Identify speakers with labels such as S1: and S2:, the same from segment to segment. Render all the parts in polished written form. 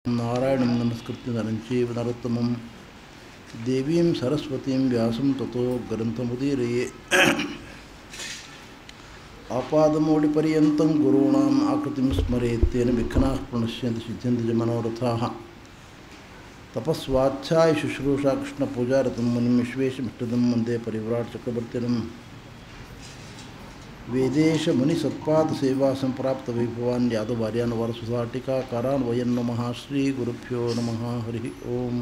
S1: ನಾರಾಯಣಂ ನಮಸ್ಕೃತ್ಯ ನರಂ ಚೈವ ನರೋತ್ತಮಂ ದೇವೀಂ ಸರಸ್ವತೀಂ ವ್ಯಾಸಂ ತತೋ ಗ್ರಂಥಮುದೀರಯೇ ಆಪಾದಮೌಳಿಪರ್ಯಂತಂ ಗುರುಣಾಂ ಆಕೃತಿಂ ಸ್ಮರೇತ್ತೇನ ವಿಘ್ನಾಃ ಪ್ರಣಶ್ಯಂತಿ ಸಿದ್ಧ್ಯಂತಿ ಚ ಮನೋರಥಾಃ ತಪಸ್ವಾಧ್ಯಾಯ ಶುಶ್ರೂಷಾ ಕೃಷ್ಣಪೂಜಾರತಂ ಮುನಿಂ ವಿಶ್ವೇಶಮಿಷ್ಟದಂ ವಂದೇ ಪರಿವ್ರಾಟ್ ಚಕ್ರವರ್ತಿನಂ ವೇದೇಶ ಮುನಿ ಸತ್ಪಾದ ಸೇವಾ ಸಂಪ್ರಾಪ್ತ ವೈಭವಾನ್ ಯಾದವಾರ್ಯಾನ್ ವಾರಸುಸಾಟಿಕಾಕಾರಾನ್ ವಯನ್ ನಮಃ ಶ್ರೀ ಗುರುಭ್ಯೋ ನಮಃ ಹರಿ ಓಂ.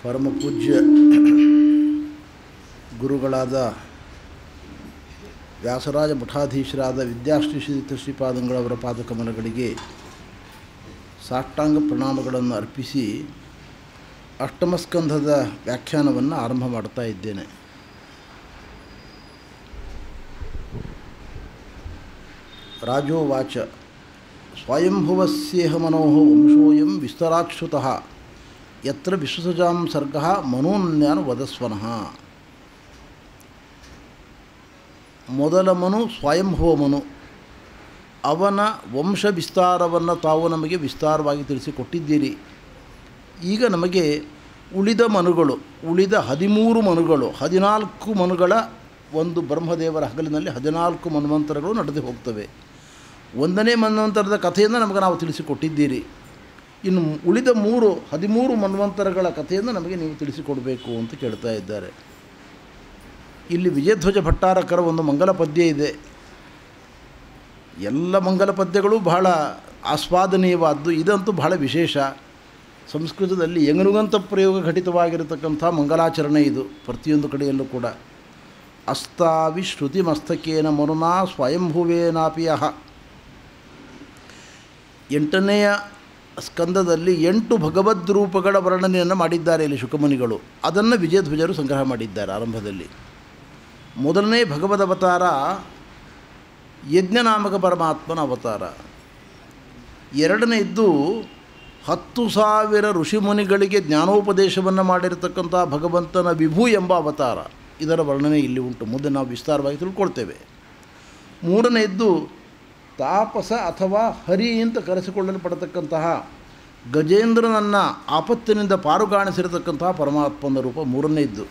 S1: ಪರಮ ಪೂಜ್ಯ ಗುರುಗಳಾದ ವ್ಯಾಸರಾಜ ಮಠಾಧೀಶರಾದ ವಿದ್ಯಾಶ್ರೀ ಶ್ರೀಪಾದಂಗಳವರ ಪಾದಕಮಲಗಳಿಗೆ ಸಾಷ್ಟಾಂಗ ಪ್ರಣಾಮಗಳನ್ನು ಅರ್ಪಿಸಿ ಅಷ್ಟಮಸ್ಕಂಧದ ವ್ಯಾಖ್ಯಾನವನ್ನು ಆರಂಭ ಮಾಡ್ತಾ ಇದ್ದೇನೆ. ರಾಜೋವಾಚ ಸ್ವಯಂಭುವಸ್ಯೇಹ ಮನೋಃ ವಂಶೋಯಂ ವಿಸ್ತರಾಚ್ಯುತಃ ಯತ್ರ ವಿಶ್ವಸಜಾಂ ಸರ್ಗಃ ಮನೋನ್ಯಾನ್ ವದಸ್ವನಃ. ಮೊದಲ ಮನು ಸ್ವಯಂಭುವ ಮನು, ಅವನ ವಂಶ ವಿಸ್ತಾರವನ್ನು ತಾವು ನಮಗೆ ವಿಸ್ತಾರವಾಗಿ ತಿಳಿಸಿಕೊಟ್ಟಿದ್ದೀರಿ. ಈಗ ನಮಗೆ ಉಳಿದ ಮನುಗಳು, ಉಳಿದ 13 ಮನುಗಳು, 14 ಮನುಗಳ ಒಂದು ಬ್ರಹ್ಮದೇವರ ಹಗಲಿನಲ್ಲಿ 14 ಮನ್ವಂತರಗಳು ನಡೆದು ಹೋಗ್ತವೆ. 1ನೇ ಮನ್ವಂತರದ ಕಥೆಯನ್ನು ನಮಗೆ ನಾವು ತಿಳಿಸಿಕೊಟ್ಟಿದ್ದೀರಿ. ಇನ್ನು ಉಳಿದ 13 ಮನ್ವಂತರಗಳ ಕಥೆಯನ್ನು ನಮಗೆ ನೀವು ತಿಳಿಸಿಕೊಡಬೇಕು ಅಂತ ಕೇಳ್ತಾ ಇದ್ದಾರೆ. ಇಲ್ಲಿ ವಿಜಯಧ್ವಜ ಭಟ್ಟಾರಕರ ಒಂದು ಮಂಗಲ ಪದ್ಯ ಇದೆ. ಎಲ್ಲ ಮಂಗಲ ಪದ್ಯಗಳು ಬಹಳ ಆಸ್ವಾದನೀಯವಾದ್ದು, ಇದಂತೂ ಬಹಳ ವಿಶೇಷ. ಸಂಸ್ಕೃತದಲ್ಲಿ ಯಂಗನುಗಂತ ಪ್ರಯೋಗ ಘಟಿತವಾಗಿರತಕ್ಕಂಥ ಮಂಗಲಾಚರಣೆ ಇದು. ಪ್ರತಿಯೊಂದು ಕಡೆಯಲ್ಲೂ ಕೂಡ ಅಸ್ತಾವಿ ಶ್ರುತಿ ಮಸ್ತಕೇನ ಮರುನಾ ಸ್ವಯಂಭುವೇನಾಪಿಯಃ. 8ನೆಯ ಸ್ಕಂದದಲ್ಲಿ 8 ಭಗವದ್ ರೂಪಗಳ ವರ್ಣನೆಯನ್ನು ಮಾಡಿದ್ದಾರೆ ಇಲ್ಲಿ ಶುಕಮುನಿಗಳು. ಅದನ್ನು ವಿಜಯಧ್ವಜರು ಸಂಗ್ರಹ ಮಾಡಿದ್ದಾರೆ ಆರಂಭದಲ್ಲಿ. ಮೊದಲನೇ ಭಗವದ್ ಅವತಾರ ಯಜ್ಞನಾಮಕ ಪರಮಾತ್ಮನ ಅವತಾರ. 2ನೇದ್ದು 10,000 ಋಷಿಮುನಿಗಳಿಗೆ ಜ್ಞಾನೋಪದೇಶವನ್ನು ಮಾಡಿರತಕ್ಕಂಥ ಭಗವಂತನ ವಿಭು ಎಂಬ ಅವತಾರ. ಇದರ ವರ್ಣನೆ ಇಲ್ಲಿ ಉಂಟು, ಮುಂದೆ ನಾವು ವಿಸ್ತಾರವಾಗಿ ತಿಳ್ಕೊಳ್ತೇವೆ. 3ನೇದ್ದು ತಾಪಸ ಅಥವಾ ಹರಿ ಅಂತ ಕರೆಸಿಕೊಳ್ಳಲ್ಪಡತಕ್ಕಂತಹ ಗಜೇಂದ್ರನನ್ನು ಆಪತ್ತಿನಿಂದ ಪಾರುಗಾಣಿಸಿರತಕ್ಕಂತಹ ಪರಮಾತ್ಮನ ರೂಪ 3ನೇದ್ದು.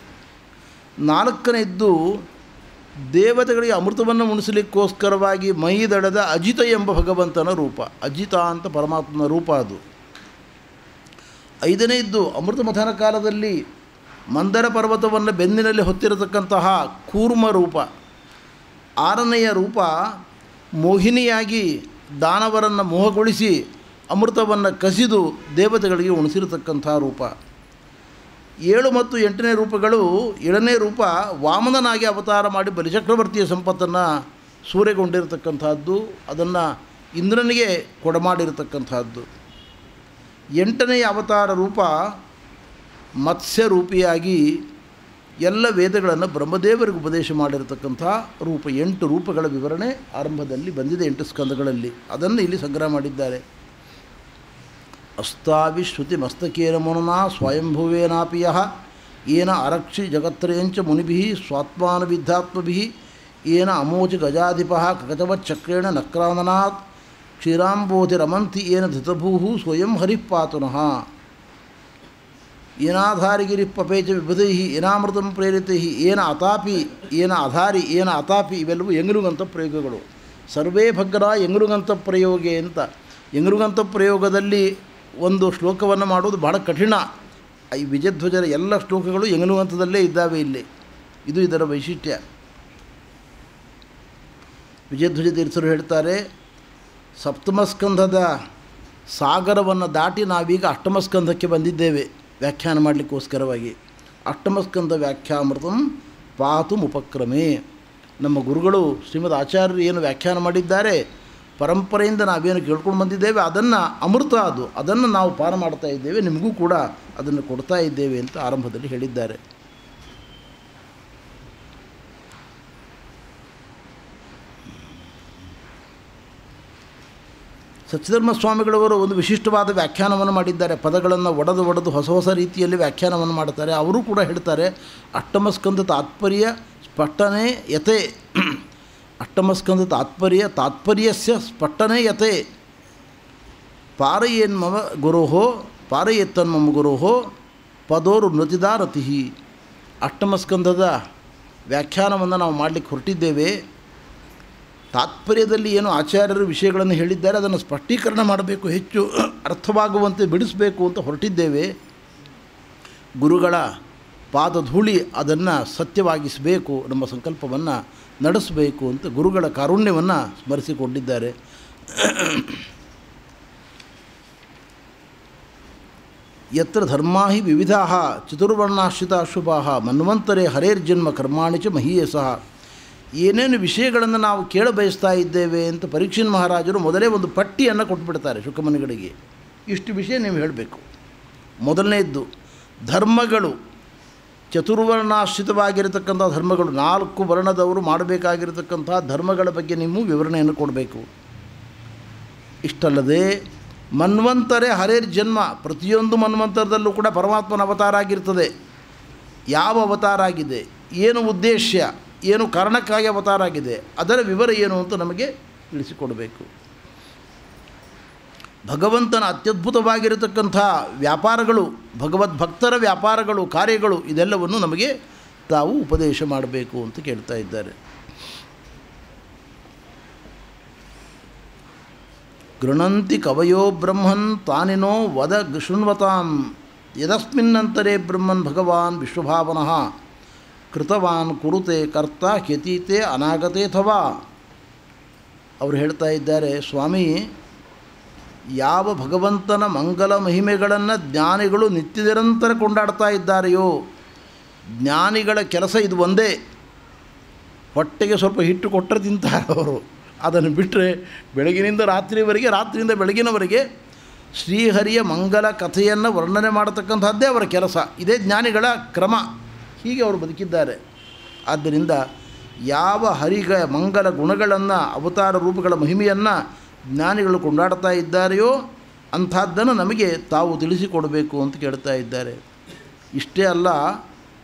S1: 4ನೇದ್ದು ದೇವತೆಗಳಿಗೆ ಅಮೃತವನ್ನು ಉಣಿಸಲಿಕ್ಕೋಸ್ಕರವಾಗಿ ಮೈದಡದ ಅಜಿತ ಎಂಬ ಭಗವಂತನ ರೂಪ. ಅಜಿತ ಅಂತ ಪರಮಾತ್ಮನ ರೂಪ ಅದು. 5ನೇದ್ದು ಅಮೃತ ಮಥನ ಕಾಲದಲ್ಲಿ ಮಂದರ ಪರ್ವತವನ್ನು ಬೆನ್ನಿನಲ್ಲಿ ಹೊತ್ತಿರತಕ್ಕಂತಹ ಕೂರ್ಮ ರೂಪ. 6ನೆಯ ರೂಪ ಮೋಹಿನಿಯಾಗಿ ದಾನವರನ್ನು ಮೋಹಗೊಳಿಸಿ ಅಮೃತವನ್ನು ಕಸಿದು ದೇವತೆಗಳಿಗೆ ಉಣಿಸಿರತಕ್ಕಂಥ ರೂಪ. 7 ಮತ್ತು 8ನೇ ರೂಪಗಳು, 7ನೇ ರೂಪ ವಾಮನನಾಗಿ ಅವತಾರ ಮಾಡಿ ಬಲಿಚಕ್ರವರ್ತಿಯ ಸಂಪತ್ತನ್ನು ಸೂರೆಗೊಂಡಿರತಕ್ಕಂಥದ್ದು, ಅದನ್ನು ಇಂದ್ರನಿಗೆ ಕೊಡಮಾಡಿರತಕ್ಕಂಥದ್ದು. 8ನೆಯ ಅವತಾರ ರೂಪ ಮತ್ಸ್ಯ ರೂಪಿಯಾಗಿ ಎಲ್ಲ ವೇದಗಳನ್ನು ಬ್ರಹ್ಮದೇವರಿಗೆ ಉಪದೇಶ ಮಾಡಿರತಕ್ಕಂಥ ರೂಪ. 8 ರೂಪಗಳ ವಿವರಣೆ ಆರಂಭದಲ್ಲಿ ಬಂದಿದೆ 8 ಸ್ಕಂದಗಳಲ್ಲಿ. ಅದನ್ನು ಇಲ್ಲಿ ಸಂಗ್ರಹ ಮಾಡಿದ್ದಾರೆ. ಅಸ್ತಾವಿ ಶ್ರುತಿ ಮಸ್ತಕೇನ ಮನುನಾ ಸ್ವಯಂಭುವೇನಾಪಿಯಃ ಏನ ಅರಕ್ಷಿ ಜಗತ್ರಯಂಚ ಮುನಿಭಿಃ ಸ್ವಾತ್ಮಾನವಿದ್ಧಾತ್ಮಭಿಃ ಏನ ಅಮೋಚ ಗಜಾಧಿಪಃ ಕಕಚವಚ್ಚಕ್ರೇಣ ನಕ್ರಾನನಾತ್ ಕ್ಷೀರಾಂಬೋಧಿರಮಂತಿ ಏನ ಧೃತಭೂಃ ಸ್ವಯಂ ಹರಿಃ ಪಾತುನಃ ಏನಾಧಾರಿಗಿರಿ ಪಪೇಚ ವಿಬುಧೈಃ ಏನಾಮೃತಂ ಪ್ರೇರಿತೈಃ ಏನ ಅತಾಪಿ ಏನ ಅಧಾರಿ ಏನ ಅತಾಪಿ. ಇವೆಲ್ಲವೂ ಯಂಗನುಗಂತ ಪ್ರಯೋಗಗಳು. ಸರ್ವೇ ಭಗ್ರ ಯಂಗನುಗಂತ ಪ್ರಯೋಗೆ ಅಂತ. ಯಂಗನುಗಂತ ಪ್ರಯೋಗದಲ್ಲಿ ಒಂದು ಶ್ಲೋಕವನ್ನು ಮಾಡೋದು ಬಹಳ ಕಠಿಣ. ಈ ವಿಜಯಧ್ವಜರ ಎಲ್ಲ ಶ್ಲೋಕಗಳು ಯಂಗನುಗಂತದಲ್ಲೇ ಇದ್ದಾವೆ ಇಲ್ಲಿ. ಇದು ಇದರ ವೈಶಿಷ್ಟ್ಯ. ವಿಜಯಧ್ವಜ ತೀರ್ಥರು ಹೇಳ್ತಾರೆ, ಸಪ್ತಮಸ್ಕಂಧದ ಸಾಗರವನ್ನು ದಾಟಿ ನಾವೀಗ ಅಷ್ಟಮಸ್ಕಂಧಕ್ಕೆ ಬಂದಿದ್ದೇವೆ ವ್ಯಾಖ್ಯಾನ ಮಾಡಲಿಕ್ಕೋಸ್ಕರವಾಗಿ. ಅಷ್ಟಮಸ್ಕಂಧ ವ್ಯಾಖ್ಯಾಮೃತಂ ಪಾತು ಉಪಕ್ರಮೇ. ನಮ್ಮ ಗುರುಗಳು ಶ್ರೀಮದ್ ಆಚಾರ್ಯರು ಏನು ವ್ಯಾಖ್ಯಾನ ಮಾಡಿದ್ದಾರೆ, ಪರಂಪರೆಯಿಂದ ನಾವೇನು ಕೇಳ್ಕೊಂಡು ಬಂದಿದ್ದೇವೆ, ಅದನ್ನು ಅಮೃತ ಅದು, ಅದನ್ನು ನಾವು ಪಾನ ಮಾಡ್ತಾ ಇದ್ದೇವೆ, ನಿಮಗೂ ಕೂಡ ಅದನ್ನು ಕೊಡ್ತಾ ಇದ್ದೇವೆ ಅಂತ ಆರಂಭದಲ್ಲಿ ಹೇಳಿದ್ದಾರೆ. ಸಚ್ಚಿಧರ್ಮ ಸ್ವಾಮಿಗಳವರು ಒಂದು ವಿಶಿಷ್ಟವಾದ ವ್ಯಾಖ್ಯಾನವನ್ನು ಮಾಡಿದ್ದಾರೆ. ಪದಗಳನ್ನು ಒಡೆದು ಹೊಸ ರೀತಿಯಲ್ಲಿ ವ್ಯಾಖ್ಯಾನವನ್ನು ಮಾಡ್ತಾರೆ. ಅವರು ಕೂಡ ಹೇಳ್ತಾರೆ, ಅಷ್ಟಮಸ್ಕಂದ ತಾತ್ಪರ್ಯ ಸ್ಪಷ್ಟನೆ ಯತೆ ಅಷ್ಟಮಸ್ಕಂದ ತಾತ್ಪರ್ಯಸ್ಯ ಸ್ಪಷ್ಟನೆ ಯತೆ ಪಾರಯೇನ್ಮಮ ಗುರೋಹೋ ಪಾರಯೇತ್ತನ್ಮಮ ಗುರೋಹೋ ಪದೋರು ನೃತಿದಾರತಿ. ಅಷ್ಟಮಸ್ಕಂದದ ವ್ಯಾಖ್ಯಾನವನ್ನು ನಾವು ಮಾಡಲಿಕ್ಕೆ ಹೊರಟಿದ್ದೇವೆ. ತಾತ್ಪರ್ಯದಲ್ಲಿ ಏನು ಆಚಾರ್ಯರು ವಿಷಯಗಳನ್ನು ಹೇಳಿದ್ದಾರೆ ಅದನ್ನು ಸ್ಪಷ್ಟೀಕರಣ ಮಾಡಬೇಕು, ಹೆಚ್ಚು ಅರ್ಥವಾಗುವಂತೆ ಬಿಡಿಸಬೇಕು ಅಂತ ಹೊರಟಿದ್ದೇವೆ. ಗುರುಗಳ ಪಾದಧೂಳಿ ಅದನ್ನು ಸತ್ಯವಾಗಿಸಬೇಕು, ನಮ್ಮ ಸಂಕಲ್ಪವನ್ನು ನಡೆಸಬೇಕು ಅಂತ ಗುರುಗಳ ಕಾರುಣ್ಯವನ್ನು ಸ್ಮರಿಸಿಕೊಂಡಿದ್ದಾರೆ. ಯತ್ರ ಧರ್ಮಾ ಹಿ ವಿವಿಧಾ ಚತುರ್ವರ್ಣಾಶ್ರಿತಾ ಶುಭಾಃ ಮನ್ವಂತರೇ ಹರೇರ್ಜನ್ಮ ಕರ್ಮಾಣಿ ಚ ಮಹೀಯಸಃ. ಏನೇನು ವಿಷಯಗಳನ್ನು ನಾವು ಕೇಳಬಯಸ್ತಾ ಇದ್ದೇವೆ ಅಂತ ಪರೀಕ್ಷಿನ್ ಮಹಾರಾಜರು ಮೊದಲೇ ಒಂದು ಪಟ್ಟಿಯನ್ನು ಕೊಟ್ಬಿಡ್ತಾರೆ ಶುಕಮುನಿಗಳಿಗೆ. ಇಷ್ಟು ವಿಷಯ ನೀವು ಹೇಳಬೇಕು. ಮೊದಲನೇದ್ದು ಧರ್ಮಗಳು, ಚತುರ್ವರ್ಣಾಶ್ರಿತವಾಗಿರತಕ್ಕಂಥ ಧರ್ಮಗಳು, 4 ವರ್ಣದವರು ಮಾಡಬೇಕಾಗಿರತಕ್ಕಂಥ ಧರ್ಮಗಳ ಬಗ್ಗೆ ನೀವು ವಿವರಣೆಯನ್ನು ಕೊಡಬೇಕು. ಇಷ್ಟಲ್ಲದೆ ಮನ್ವಂತರೇ ಹರೇರ್ ಜನ್ಮ, ಪ್ರತಿಯೊಂದು ಮನ್ವಂತರದಲ್ಲೂ ಕೂಡ ಪರಮಾತ್ಮನ ಅವತಾರ ಆಗಿರ್ತದೆ. ಯಾವ ಅವತಾರ ಆಗಿದೆ, ಏನು ಉದ್ದೇಶ, ಏನು ಕಾರಣಕ್ಕಾಗಿ ಅವತಾರ ಆಗಿದೆ, ಅದರ ವಿವರ ಏನು ಅಂತ ನಮಗೆ ತಿಳಿಸಿಕೊಡಬೇಕು. ಭಗವಂತನ ಅತ್ಯದ್ಭುತವಾಗಿರತಕ್ಕಂಥ ವ್ಯಾಪಾರಗಳು, ಭಗವದ್ಭಕ್ತರ ವ್ಯಾಪಾರಗಳು, ಕಾರ್ಯಗಳು, ಇದೆಲ್ಲವನ್ನು ನಮಗೆ ತಾವು ಉಪದೇಶ ಮಾಡಬೇಕು ಅಂತ ಕೇಳ್ತಾ ಇದ್ದಾರೆ. ಗೃಣಂತಿ ಕವಯೋ ಬ್ರಹ್ಮನ್ ತಾನಿನೋ ವದ ಶೃಣ್ವತಾಂ ಯದಸ್ಮಿನ್ನಂತರೇ ಬ್ರಹ್ಮನ್ ಭಗವಾನ್ ವಿಶ್ವಭಾವನಃ ಕೃತವಾನ್ ಕುರುತೆ ಕರ್ತ ಹ್ಯತೀತೆ ಅನಾಗತೇಥವಾ. ಅವರು ಹೇಳ್ತಾ ಇದ್ದಾರೆ, ಸ್ವಾಮಿ, ಯಾವ ಭಗವಂತನ ಮಂಗಲ ಮಹಿಮೆಗಳನ್ನು ಜ್ಞಾನಿಗಳು ನಿತ್ಯ ನಿರಂತರ ಕೊಂಡಾಡ್ತಾ ಇದ್ದಾರೆಯೋ, ಜ್ಞಾನಿಗಳ ಕೆಲಸ ಇದು ಒಂದೇ. ಹೊಟ್ಟೆಗೆ ಸ್ವಲ್ಪ ಹಿಟ್ಟು ಕೊಟ್ಟರೆ ತಿಂತಾರೆ ಅವರು. ಅದನ್ನು ಬಿಟ್ಟರೆ ಬೆಳಗಿನಿಂದ ರಾತ್ರಿವರೆಗೆ, ರಾತ್ರಿಯಿಂದ ಬೆಳಗಿನವರೆಗೆ ಶ್ರೀಹರಿಯ ಮಂಗಲ ಕಥೆಯನ್ನು ವರ್ಣನೆ ಮಾಡತಕ್ಕಂಥದ್ದೇ ಅವರ ಕೆಲಸ. ಇದೇ ಜ್ಞಾನಿಗಳ ಕ್ರಮ. ಹೀಗೆ ಅವರು ಬದುಕಿದ್ದಾರೆ. ಆದ್ದರಿಂದ ಯಾವ ಹರಿಗ ಮಂಗಲ ಗುಣಗಳನ್ನು, ಅವತಾರ ರೂಪಗಳ ಮಹಿಮೆಯನ್ನು ಜ್ಞಾನಿಗಳು ಕೊಂಡಾಡ್ತಾ ಇದ್ದಾರೆಯೋ ಅಂಥದ್ದನ್ನು ನಮಗೆ ತಾವು ತಿಳಿಸಿಕೊಡಬೇಕು ಅಂತ ಕೇಳ್ತಾ ಇದ್ದಾರೆ. ಇಷ್ಟೇ ಅಲ್ಲ,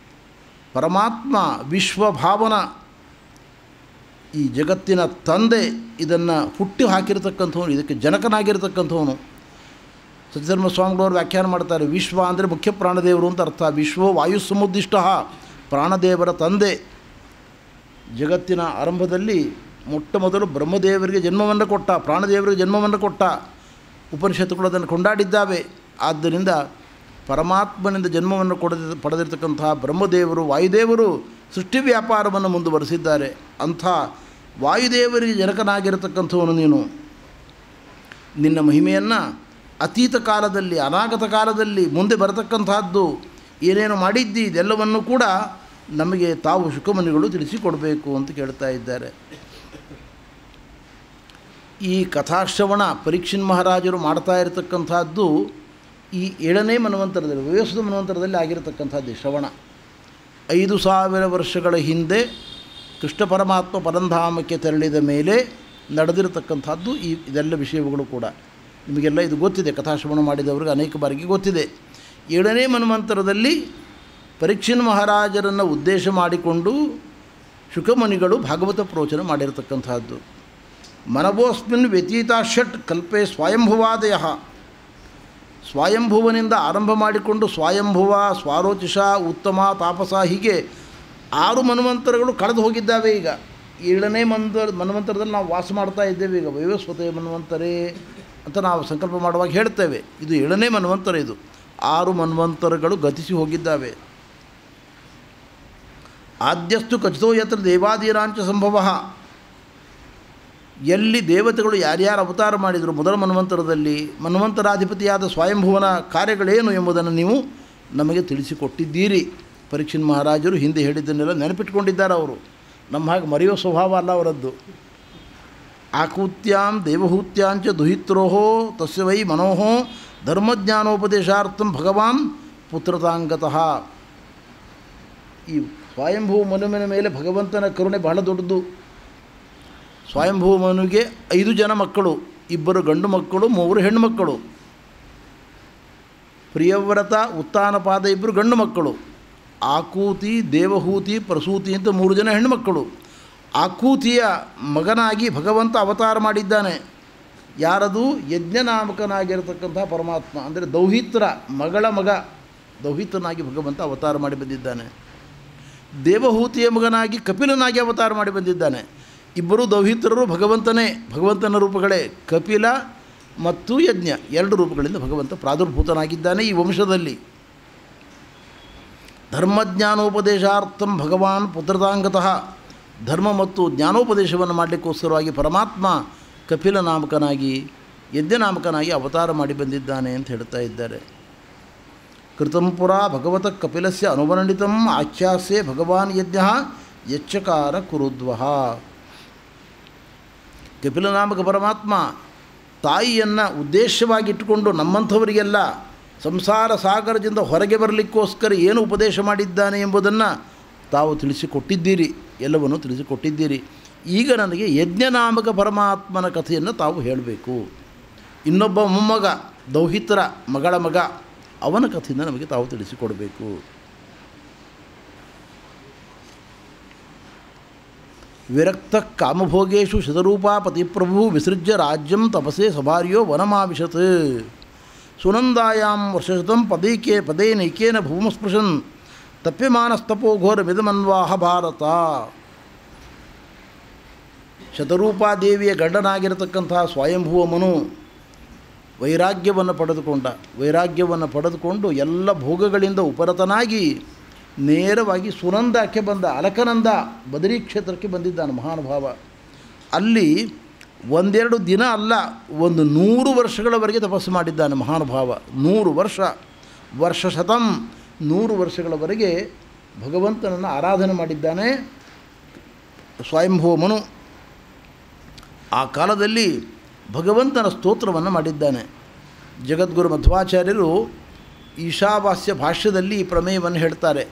S1: ಪರಮಾತ್ಮ ವಿಶ್ವಭಾವನ, ಈ ಜಗತ್ತಿನ ತಂದೆ, ಇದನ್ನು ಹುಟ್ಟಿ ಹಾಕಿರತಕ್ಕಂಥವನು, ಇದಕ್ಕೆ ಜನಕನಾಗಿರ್ತಕ್ಕಂಥವನು. ಸತ್ಯಧರ್ಮ ಸ್ವಾಮಿಗಳವರು ವ್ಯಾಖ್ಯಾನ ಮಾಡ್ತಾರೆ, ವಿಶ್ವ ಅಂದರೆ ಮುಖ್ಯ ಪ್ರಾಣದೇವರು ಅಂತ ಅರ್ಥ. ವಿಶ್ವ ವಾಯು ಸಮುದ್ದಿಷ್ಟ, ಪ್ರಾಣದೇವರ ತಂದೆ. ಜಗತ್ತಿನ ಆರಂಭದಲ್ಲಿ ಮೊಟ್ಟ ಮೊದಲು ಬ್ರಹ್ಮದೇವರಿಗೆ ಜನ್ಮವನ್ನು ಕೊಟ್ಟ, ಪ್ರಾಣದೇವರಿಗೆ ಜನ್ಮವನ್ನು ಕೊಟ್ಟ. ಉಪನಿಷತ್ತುಗಳು ಅದನ್ನು ಕೊಂಡಾಡಿದ್ದಾವೆ. ಆದ್ದರಿಂದ ಪರಮಾತ್ಮನಿಂದ ಜನ್ಮವನ್ನು ಪಡೆದಿರತಕ್ಕಂತಹ ಬ್ರಹ್ಮದೇವರು, ವಾಯುದೇವರು ಸೃಷ್ಟಿ ವ್ಯಾಪಾರವನ್ನು ಮುಂದುವರೆಸಿದ್ದಾರೆ. ಅಂಥ ವಾಯುದೇವರಿಗೆ ಜನಕನಾಗಿರತಕ್ಕಂಥವನು ನೀನು. ನಿನ್ನ ಮಹಿಮೆಯನ್ನು ಅತೀತ ಕಾಲದಲ್ಲಿ, ಅನಾಗತ ಕಾಲದಲ್ಲಿ, ಮುಂದೆ ಬರತಕ್ಕಂಥದ್ದು ಏನೇನು ಮಾಡಿದ್ದಿ ಇದೆಲ್ಲವನ್ನು ಕೂಡ ನಮಗೆ ತಾವು ಶುಕಮುನಿಗಳು ತಿಳಿಸಿಕೊಡಬೇಕು ಅಂತ ಕೇಳ್ತಾ ಇದ್ದಾರೆ. ಈ ಕಥಾಶ್ರವಣ ಪರೀಕ್ಷಿನ್ ಮಹಾರಾಜರು ಮಾಡ್ತಾ ಇರತಕ್ಕಂಥದ್ದು ಈ 7ನೇ ಮನ್ವಂತರದಲ್ಲಿ, ವಯೋಸ್ವತ ಮನ್ವಂತರದಲ್ಲಿ ಆಗಿರತಕ್ಕಂಥದ್ದು ಶ್ರವಣ. 5000 ವರ್ಷಗಳ ಹಿಂದೆ ಕೃಷ್ಣ ಪರಮಾತ್ಮ ಪರಂಧಾಮಕ್ಕೆ ತೆರಳಿದ ಮೇಲೆ ನಡೆದಿರತಕ್ಕಂಥದ್ದು ಇದೆಲ್ಲ ವಿಷಯಗಳು ಕೂಡ ನಿಮಗೆಲ್ಲ ಇದು ಗೊತ್ತಿದೆ. ಕಥಾಶ್ರವಣ ಮಾಡಿದವರಿಗೆ ಅನೇಕ ಬಾರಿಗೆ ಗೊತ್ತಿದೆ. 7ನೇ ಮನ್ವಂತರದಲ್ಲಿ ಪರೀಕ್ಷಿನ್ ಮಹಾರಾಜರನ್ನು ಉದ್ದೇಶ ಮಾಡಿಕೊಂಡು ಶುಕಮುನಿಗಳು ಭಾಗವತ ಪ್ರವಚನ ಮಾಡಿರತಕ್ಕಂಥದ್ದು. ಮನವೋಸ್ಮಿನ್ ವ್ಯತೀತ ಷಟ್ ಕಲ್ಪೆ ಸ್ವಯಂಭುವಾದಯ. ಸ್ವಯಂಭುವನಿಂದ ಆರಂಭ ಮಾಡಿಕೊಂಡು ಸ್ವಯಂಭುವ, ಸ್ವಾರೋಚಿಷ, ಉತ್ತಮ, ತಾಪಸ, ಹೀಗೆ 6 ಮನ್ವಂತರಗಳು ಕಳೆದು ಹೋಗಿದ್ದಾವೆ. ಈಗ 7ನೇ ಮನ್ವಂತರದಲ್ಲಿ ನಾವು ವಾಸ ಮಾಡ್ತಾ ಇದ್ದೇವೆ. ಈಗ ವೈವಸ್ವತ ಮನ್ವಂತರೇ ಅಂತ ನಾವು ಸಂಕಲ್ಪ ಮಾಡುವಾಗ ಹೇಳ್ತೇವೆ. ಇದು 7ನೇ ಮನ್ವಂತರ. ಇದು 6 ಮನ್ವಂತರಗಳು ಗತಿಸಿ ಹೋಗಿದ್ದಾವೆ. ಆದ್ಯಸ್ತು ಖಚಿತೋ ಯತ್ರ ದೇವಾದೀನಾಂಚ ಸಂಭವ. ಎಲ್ಲಿ ದೇವತೆಗಳು ಯಾರ್ಯಾರು ಅವತಾರ ಮಾಡಿದರು ಮೊದಲ ಮನ್ವಂತರದಲ್ಲಿ, ಮನ್ವಂತರಾಧಿಪತಿಯಾದ ಸ್ವಯಂಭುವನ ಕಾರ್ಯಗಳೇನು ಎಂಬುದನ್ನು ನೀವು ನಮಗೆ ತಿಳಿಸಿಕೊಟ್ಟಿದ್ದೀರಿ. ಪರೀಕ್ಷಿನ್ ಮಹಾರಾಜರು ಹಿಂದೆ ಹೇಳಿದ್ದನ್ನೆಲ್ಲ ನೆನಪಿಟ್ಕೊಂಡಿದ್ದಾರೆ. ಅವರು ನಮ್ಮ ಹಾಗೆ ಮರೆಯೋ ಸ್ವಭಾವ ಅಲ್ಲ ಅವರದ್ದು. ಆಕೂತ್ಯಾಂ ದೇವಹೂತ್ಯಾಂಚ ದುಹಿತ್ರೋಹೋ ತಸ್ಯ ವೈ ಮನೋಹೋ ಧರ್ಮಜ್ಞಾನೋಪದೇಶಾರ್ಥಂ ಭಗವಾನ್ ಪುತ್ರತಾಂಗತಃ. ಈ ಸ್ವಯಂಭೂ ಮನುವಿನ ಮೇಲೆ ಭಗವಂತನ ಕರುಣೆ ಬಹಳ ದೊಡ್ಡದು. ಸ್ವಯಂಭೂ ಮನುವಿಗೆ 5 ಜನ ಮಕ್ಕಳು, 2 ಗಂಡು ಮಕ್ಕಳು, 3 ಹೆಣ್ಣು ಮಕ್ಕಳು. ಪ್ರಿಯವ್ರತ, ಉತ್ತಾನಪಾದ 2 ಗಂಡು ಮಕ್ಕಳು. ಆಕೂತಿ, ದೇವಹೂತಿ, ಪ್ರಸೂತಿ ಅಂತ 3 ಜನ ಹೆಣ್ಣು ಮಕ್ಕಳು. ಆಕೂತಿಯ ಮಗನಾಗಿ ಭಗವಂತ ಅವತಾರ ಮಾಡಿದ್ದಾನೆ. ಯಾರದು? ಯಜ್ಞನಾಮಕನಾಗಿರತಕ್ಕಂಥ ಪರಮಾತ್ಮ, ಅಂದರೆ ದೌಹಿತ್ರ ಮಗಳ ಮಗ, ದೌಹಿತ್ರನಾಗಿ ಭಗವಂತ ಅವತಾರ ಮಾಡಿ ಬಂದಿದ್ದಾನೆ. ದೇವಹೂತಿಯ ಮಗನಾಗಿ ಕಪಿಲನಾಗಿ ಅವತಾರ ಮಾಡಿ ಬಂದಿದ್ದಾನೆ. ಇಬ್ಬರು ದೌಹಿತ್ರರು ಭಗವಂತನೇ, ಭಗವಂತನ ರೂಪಗಳೇ. ಕಪಿಲ ಮತ್ತು ಯಜ್ಞ ಎರಡು ರೂಪಗಳಿಂದ ಭಗವಂತ ಪ್ರಾದುರ್ಭೂತನಾಗಿದ್ದಾನೆ ಈ ವಂಶದಲ್ಲಿ. ಧರ್ಮಜ್ಞಾನೋಪದೇಶಾರ್ಥಂ ಭಗವಾನ್ ಪುತ್ರತಾಂಗತಃ, ಧರ್ಮ ಮತ್ತು ಜ್ಞಾನೋಪದೇಶವನ್ನು ಮಾಡಲಿಕ್ಕೋಸ್ಕರವಾಗಿ ಪರಮಾತ್ಮ ಕಪಿಲ ನಾಮಕನಾಗಿ ಯಜ್ಞನಾಮಕನಾಗಿ ಅವತಾರ ಮಾಡಿ ಬಂದಿದ್ದಾನೆ ಅಂತ ಹೇಳ್ತಾ ಇದ್ದಾರೆ. ಕೃತಂಪುರ ಭಗವತ ಕಪಿಲಸ್ಯ ಅನುವರ್ಣಿತಂ ಆಖ್ಯಾಸ್ಯೆ ಭಗವಾನ್ ಯಜ್ಞ ಯಚ್ಚಕಾರ ಕುರುದ್ವಃ. ಕಪಿಲನಾಮಕ ಪರಮಾತ್ಮ ತಾಯಿಯನ್ನು ಉದ್ದೇಶವಾಗಿಟ್ಟುಕೊಂಡು ನಮ್ಮಂಥವರಿಗೆಲ್ಲ ಸಂಸಾರ ಸಾಗರದಿಂದ ಹೊರಗೆ ಬರಲಿಕ್ಕೋಸ್ಕರ ಏನು ಉಪದೇಶ ಮಾಡಿದ್ದಾನೆ ಎಂಬುದನ್ನು ತಾವು ತಿಳಿಸಿಕೊಟ್ಟಿದ್ದೀರಿ, ಎಲ್ಲವನ್ನು ತಿಳಿಸಿಕೊಟ್ಟಿದ್ದೀರಿ. ಈಗ ನನಗೆ ಯಜ್ಞನಾಮಕ ಪರಮಾತ್ಮನ ಕಥೆಯನ್ನು ತಾವು ಹೇಳಬೇಕು. ಇನ್ನೊಬ್ಬ ಮೊಮ್ಮಗ ದೌಹಿತ್ರ ಮಗಳ ಮಗ, ಅವನ ಕಥೆಯಿಂದ ನಮಗೆ ತಾವು ತಿಳಿಸಿಕೊಡಬೇಕು. ವಿರಕ್ತ ಕಾಮಭೋಗೇಶು ಶತರೂಪಾ ಪತಿಪ್ರಭು ವಿಸೃಜ್ಯ ರಾಜ್ಯಂ ತಪಸೆ ಸಭಾರ್ಯೋ ವನಮಾವಿಶತ್. ಸುನಂದಾಯಾಂ ವರ್ಷಶತಂ ಪದೇನೈಕೇನ ಭೂಮಸ್ಪೃಶನ್ ತಪ್ಯಮಾನಸ್ತಪೋ ಘೋರ ಮಿದಮನ್ವಾಹ ಭಾರತ. ಶತರೂಪಾದೇವಿಯ ಗಂಡನಾಗಿರತಕ್ಕಂಥ ಸ್ವಯಂಭುವ ಮನು ವೈರಾಗ್ಯವನ್ನು ಪಡೆದುಕೊಂಡು ಎಲ್ಲ ಭೋಗಗಳಿಂದ ಉಪರತನಾಗಿ ನೇರವಾಗಿ ಸುನಂದಕ್ಕೆ ಬಂದ. ಅಲಕನಂದ ಬದರಿ ಕ್ಷೇತ್ರಕ್ಕೆ ಬಂದಿದ್ದಾನೆ ಮಹಾನುಭಾವ. ಅಲ್ಲಿ ಒಂದೆರಡು ದಿನ ಅಲ್ಲ, 100 ವರ್ಷಗಳವರೆಗೆ ತಪಸ್ಸು ಮಾಡಿದ್ದಾನೆ ಮಹಾನುಭಾವ. 100 ವರ್ಷ ಶತಂ 100 ವರ್ಷಗಳವರೆಗೆ ಭಗವಂತನನ್ನು ಆರಾಧನೆ ಮಾಡಿದ್ದಾನೆ ಸ್ವಯಂಭುವ ಮನು. ಆ ಕಾಲದಲ್ಲಿ ಭಗವಂತನ ಸ್ತೋತ್ರವನ್ನು ಮಾಡಿದ್ದಾನೆ. ಜಗದ್ಗುರು ಮಧ್ವಾಚಾರ್ಯರು ಈಶಾವಾಸ್ಯ ಭಾಷ್ಯದಲ್ಲಿ ಈ ಪ್ರಮೇಯವನ್ನು ಹೇಳ್ತಾರೆ.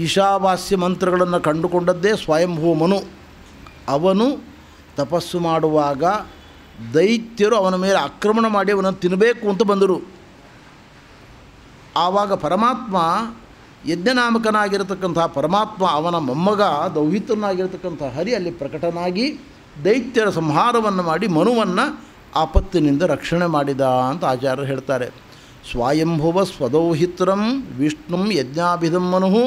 S1: ಈಶಾವಾಸ್ಯ ಮಂತ್ರಗಳನ್ನು ಕಂಡುಕೊಂಡದ್ದೇ ಸ್ವಯಂಭುವ ಮನು. ಅವನು ತಪಸ್ಸು ಮಾಡುವಾಗ ದೈತ್ಯರು ಅವನ ಮೇಲೆ ಆಕ್ರಮಣ ಮಾಡಿ ಅವನನ್ನು ತಿನ್ನಬೇಕು ಅಂತ ಬಂದರು. ಆವಾಗ ಪರಮಾತ್ಮ ಯಜ್ಞನಾಮಕನಾಗಿರತಕ್ಕಂಥ ಪರಮಾತ್ಮ, ಅವನ ಮೊಮ್ಮಗ ದೌಹಿತ್ರನಾಗಿರತಕ್ಕಂಥ ಹರಿ ಅಲ್ಲಿ ಪ್ರಕಟನಾಗಿ ದೈತ್ಯರ ಸಂಹಾರವನ್ನು ಮಾಡಿ ಮನುವನ್ನು ಆಪತ್ತಿನಿಂದ ರಕ್ಷಣೆ ಮಾಡಿದ ಅಂತ ಆಚಾರ್ಯರು ಹೇಳ್ತಾರೆ. ಸ್ವಯಂಭುವ ಸ್ವದೌಹಿತ್ರಂ ವಿಷ್ಣುಂ ಯಜ್ಞಾಭಿಧಂ ಮನು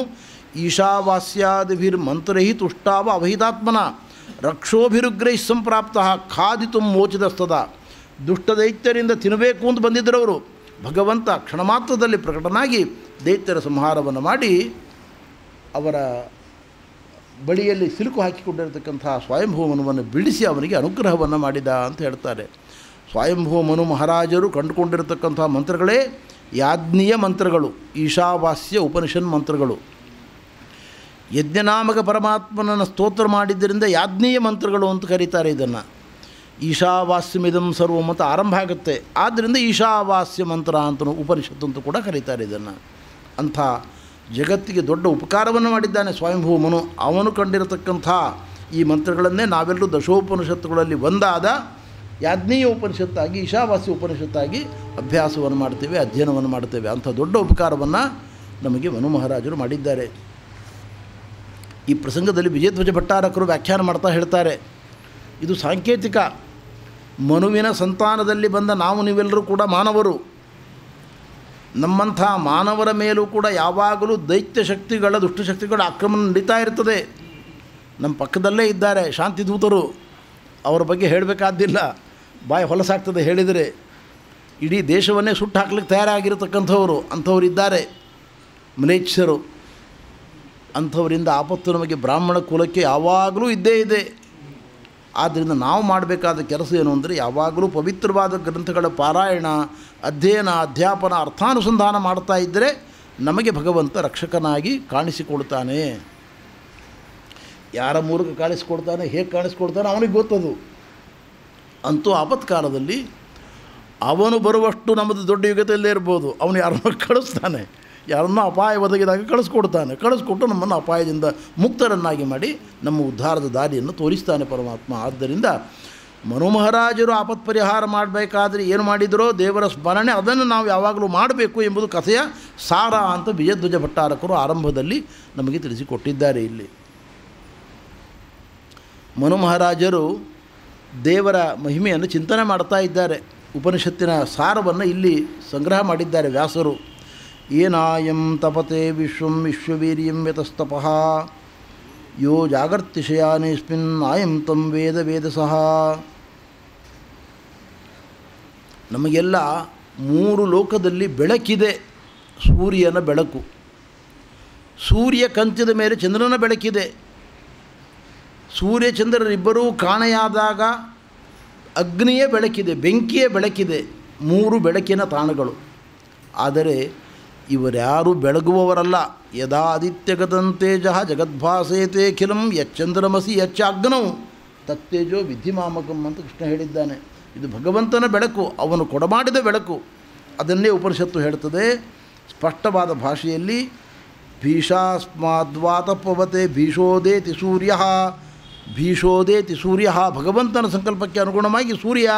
S1: ಈಶಾವಾಸ್ಯಾದಿಭಿರ್ಮಂತ್ರೈ ತುಷ್ಟಾವ ಅವಹಿತಾತ್ಮನ ರಕ್ಷೋಭಿರುಗ್ರೈಃ ಸಂಪ್ರಾಪ್ತ ಖಾದಿತು ಮೋಚಿತಸ್ತದ. ದುಷ್ಟದೈತ್ಯರಿಂದ ತಿನ್ನಬೇಕು ಅಂತ ಬಂದಿದ್ದರವರು. ಭಗವಂತ ಕ್ಷಣ ಮಾತ್ರದಲ್ಲಿ ಪ್ರಕಟನಾಗಿ ದೈತ್ಯರ ಸಂಹಾರವನ್ನು ಮಾಡಿ ಅವರ ಬಳಿಯಲ್ಲಿ ಸಿಲುಕು ಹಾಕಿಕೊಂಡಿರತಕ್ಕಂಥ ಸ್ವಯಂಭುವ ಮನುವನ್ನು ಬಿಡಿಸಿ ಅವನಿಗೆ ಅನುಗ್ರಹವನ್ನು ಮಾಡಿದ ಅಂತ ಹೇಳ್ತಾರೆ. ಸ್ವಯಂಭುವ ಮನು ಮಹಾರಾಜರು ಕಂಡುಕೊಂಡಿರತಕ್ಕಂಥ ಮಂತ್ರಗಳೇ ಯಾಜ್ಞೀಯ ಮಂತ್ರಗಳು, ಈಶಾವಾಸ್ಯ ಉಪನಿಷನ್ ಮಂತ್ರಗಳು. ಯಜ್ಞನಾಮಕ ಪರಮಾತ್ಮನನ್ನು ಸ್ತೋತ್ರ ಮಾಡಿದ್ದರಿಂದ ಯಾಜ್ಞೀಯ ಮಂತ್ರಗಳು ಅಂತ ಕರೀತಾರೆ ಇದನ್ನು. ಈಶಾವಾಸ್ಯಮಿದಂ ಸರ್ವಂ ಅಂತ ಆರಂಭ ಆಗುತ್ತೆ. ಆದ್ದರಿಂದ ಈಶಾವಾಸ್ಯ ಮಂತ್ರ ಅಂತ ಉಪನಿಷತ್ತು ಅಂತ ಕೂಡ ಕರೀತಾರೆ ಇದನ್ನು. ಅಂಥ ಜಗತ್ತಿಗೆ ದೊಡ್ಡ ಉಪಕಾರವನ್ನು ಮಾಡಿದ್ದಾನೆ ಸ್ವಯಂಭುವ ಮನು. ಅವನು ಕಂಡಿರತಕ್ಕಂಥ ಈ ಮಂತ್ರಗಳನ್ನೇ ನಾವೆಲ್ಲರೂ ದಶೋಪನಿಷತ್ತುಗಳಲ್ಲಿ ಒಂದಾದ ಯಾಜ್ಞೀಯ ಉಪನಿಷತ್ತಾಗಿ ಈಶಾವಾಸ್ಯ ಉಪನಿಷತ್ತಾಗಿ ಅಭ್ಯಾಸವನ್ನು ಮಾಡ್ತೇವೆ, ಅಧ್ಯಯನವನ್ನು ಮಾಡ್ತೇವೆ. ಅಂಥ ದೊಡ್ಡ ಉಪಕಾರವನ್ನು ನಮಗೆ ಮನು ಮಹಾರಾಜರು ಮಾಡಿದ್ದಾರೆ. ಈ ಪ್ರಸಂಗದಲ್ಲಿ ವಿಜಯಧ್ವಜ ಭಟ್ಟಾರಕರು ವ್ಯಾಖ್ಯಾನ ಮಾಡ್ತಾ ಹೇಳ್ತಾರೆ, ಇದು ಸಾಂಕೇತಿಕ. ಮನುವಿನ ಸಂತಾನದಲ್ಲಿ ಬಂದ ನಾವು ನೀವೆಲ್ಲರೂ ಕೂಡ ಮಾನವರು. ನಮ್ಮಂಥ ಮಾನವರ ಮೇಲೂ ಕೂಡ ಯಾವಾಗಲೂ ದೈತ್ಯ ಶಕ್ತಿಗಳ ದುಷ್ಟಶಕ್ತಿಗಳ ಆಕ್ರಮಣ ನಡೀತಾ ಇರ್ತದೆ. ನಮ್ಮ ಪಕ್ಕದಲ್ಲೇ ಇದ್ದಾರೆ ಶಾಂತಿದೂತರು, ಅವರ ಬಗ್ಗೆ ಹೇಳಬೇಕಾದ್ದಿಲ್ಲ, ಬಾಯಿ ಹೊಲಸಾಗ್ತದೆ ಹೇಳಿದರೆ. ಇಡೀ ದೇಶವನ್ನೇ ಸುಟ್ಟು ಹಾಕ್ಲಿಕ್ಕೆ ತಯಾರಾಗಿರತಕ್ಕಂಥವರು ಅಂಥವರಿದ್ದಾರೆ, ಮ್ಲೇಚ್ಛರು. ಅಂಥವರಿಂದ ಆಪತ್ತು ನಮಗೆ ಬ್ರಾಹ್ಮಣ ಕುಲಕ್ಕೆ ಯಾವಾಗಲೂ ಇದ್ದೇ ಇದೆ. ಆದ್ದರಿಂದ ನಾವು ಮಾಡಬೇಕಾದ ಕೆಲಸ ಏನು ಅಂದರೆ ಯಾವಾಗಲೂ ಪವಿತ್ರವಾದ ಗ್ರಂಥಗಳ ಪಾರಾಯಣ, ಅಧ್ಯಯನ, ಅಧ್ಯಾಪನ, ಅರ್ಥಾನುಸಂಧಾನ ಮಾಡ್ತಾ ಇದ್ದರೆ ನಮಗೆ ಭಗವಂತ ರಕ್ಷಕನಾಗಿ ಕಾಣಿಸಿಕೊಳ್ತಾನೆ. ಯಾರ ಮೂಲಕ ಕಾಣಿಸ್ಕೊಡ್ತಾನೆ, ಹೇಗೆ ಕಾಣಿಸ್ಕೊಡ್ತಾನೆ ಅವನಿಗೆ ಗೊತ್ತದು. ಅಂತೂ ಆಪತ್ಕಾಲದಲ್ಲಿ ಅವನು ಬರುವಷ್ಟು ನಮ್ಮದು ದೊಡ್ಡ ಯುಗದಲ್ಲೇ ಇರ್ಬೋದು, ಅವನು ಯಾರನ್ನೋ ಕಳಿಸ್ತಾನೆ, ಯಾರನ್ನೋ ಅಪಾಯ ಒದಗಿದಾಗ ಕಳಿಸ್ಕೊಟ್ಟು ನಮ್ಮನ್ನು ಅಪಾಯದಿಂದ ಮುಕ್ತರನ್ನಾಗಿ ಮಾಡಿ ನಮ್ಮ ಉದ್ಧಾರದ ದಾರಿಯನ್ನು ತೋರಿಸ್ತಾನೆ ಪರಮಾತ್ಮ. ಆದ್ದರಿಂದ ಮನು ಮಹಾರಾಜರು ಆಪತ್ ಪರಿಹಾರ ಮಾಡಬೇಕಾದ್ರೆ ಏನು ಮಾಡಿದರೋ ದೇವರ ಸ್ಮರಣೆ, ಅದನ್ನು ನಾವು ಯಾವಾಗಲೂ ಮಾಡಬೇಕು ಎಂಬುದು ಕಥೆಯ ಸಾರ ಅಂತ ವಿಜಯಧ್ವಜ ಭಟ್ಟಾರಕರು ಆರಂಭದಲ್ಲಿ ನಮಗೆ ತಿಳಿಸಿಕೊಟ್ಟಿದ್ದಾರೆ. ಇಲ್ಲಿ ಮನು ಮಹಾರಾಜರು ದೇವರ ಮಹಿಮೆಯನ್ನು ಚಿಂತನೆ ಮಾಡ್ತಾ ಇದ್ದಾರೆ. ಉಪನಿಷತ್ತಿನ ಸಾರವನ್ನು ಇಲ್ಲಿ ಸಂಗ್ರಹ ಮಾಡಿದ್ದಾರೆ ವ್ಯಾಸರು. ಏನಾಯಂ ತಪತೆ ವಿಶ್ವಂ ವಿಶ್ವವೀರ್ಯಂ ಯತಸ್ತಪಃ ಯೋ ಜಾಗರ್ತಿಶಯಾನೇಸ್ಮಿನ್ ಆಯಂ ತಂ ವೇದ ವೇದಸಃ. ನಮಗೆಲ್ಲ 3 ಲೋಕದಲ್ಲಿ ಬೆಳಕಿದೆ. ಸೂರ್ಯನ ಬೆಳಕು, ಸೂರ್ಯ ಕಂಚದ ಮೇಲೆ ಚಂದ್ರನ ಬೆಳಕಿದೆ. ಸೂರ್ಯ ಚಂದ್ರರಿಬ್ಬರೂ ಕಾಣೆಯಾದಾಗ ಅಗ್ನಿಯ ಬೆಳಕಿದೆ, ಬೆಂಕಿಯ ಬೆಳಕಿದೆ. 3 ಬೆಳಕಿನ ತಾಣಗಳು. ಆದರೆ ಇವರ್ಯಾರೂ ಬೆಳಗುವವರಲ್ಲ. ಯದಾ ಆದಿತ್ಯಗತಂತೇಜ ಜಗದ್ಭಾಸೇತೆ ಖಿಲಂ ಯಚ್ಚಂದ್ರಮಸಿ ಯಚ್ಚಾಗ್ನೌ ತತ್ತೇಜೋ ವಿಧಿಮಾಮಕಂ ಅಂತ ಕೃಷ್ಣ ಹೇಳಿದ್ದಾನೆ. ಇದು ಭಗವಂತನ ಬೆಳಕು, ಅವನು ಕೊಡಮಾಡಿದ ಬೆಳಕು. ಅದನ್ನೇ ಉಪನಿಷತ್ತು ಹೇಳ್ತದೆ ಸ್ಪಷ್ಟವಾದ ಭಾಷೆಯಲ್ಲಿ. ಭೀಷಾಸ್ಮಾದ್ವಾತಪವತೆ ಭೀಷೋದೇತಿ ಸೂರ್ಯ, ಭೀಷೋದೇತಿ ಸೂರ್ಯ. ಭಗವಂತನ ಸಂಕಲ್ಪಕ್ಕೆ ಅನುಗುಣವಾಗಿ ಸೂರ್ಯ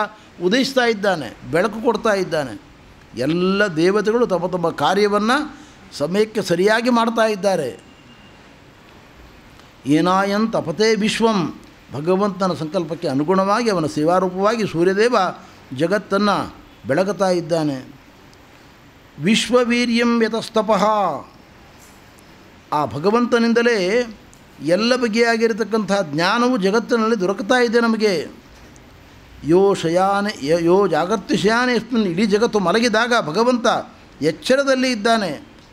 S1: ಉದಯಿಸ್ತಾ ಇದ್ದಾನೆ, ಬೆಳಕು ಕೊಡ್ತಾ ಇದ್ದಾನೆ. ಎಲ್ಲ ದೇವತೆಗಳು ತಮ್ಮ ತಮ್ಮ ಕಾರ್ಯವನ್ನು ಸಮಯಕ್ಕೆ ಸರಿಯಾಗಿ ಮಾಡ್ತಾ ಇದ್ದಾರೆ. ಏನಾಯಂ ತಪತೆ ವಿಶ್ವಂ. ಭಗವಂತನ ಸಂಕಲ್ಪಕ್ಕೆ ಅನುಗುಣವಾಗಿ ಅವನ ಸೇವಾರೂಪವಾಗಿ ಸೂರ್ಯದೇವ ಜಗತ್ತನ್ನು ಬೆಳಗುತ್ತಾ ಇದ್ದಾನೆ. ವಿಶ್ವವೀರ್ಯಂ ಯತಸ್ತಪಃ. ಆ ಭಗವಂತನಿಂದಲೇ ಎಲ್ಲ ಬಗೆಯಾಗಿರತಕ್ಕಂಥ ಜ್ಞಾನವು ಜಗತ್ತಿನಲ್ಲಿ ದೊರಕುತ್ತಾ ಇದೆ ನಮಗೆ. ಯೋ ಜಾಗರ್ತಿ ಶಯಾನೆ. ಇಡೀ ಜಗತ್ತು ಮಲಗಿದಾಗ ಭಗವಂತ ಎಚ್ಚರದಲ್ಲಿ ಇದ್ದಾನೆ.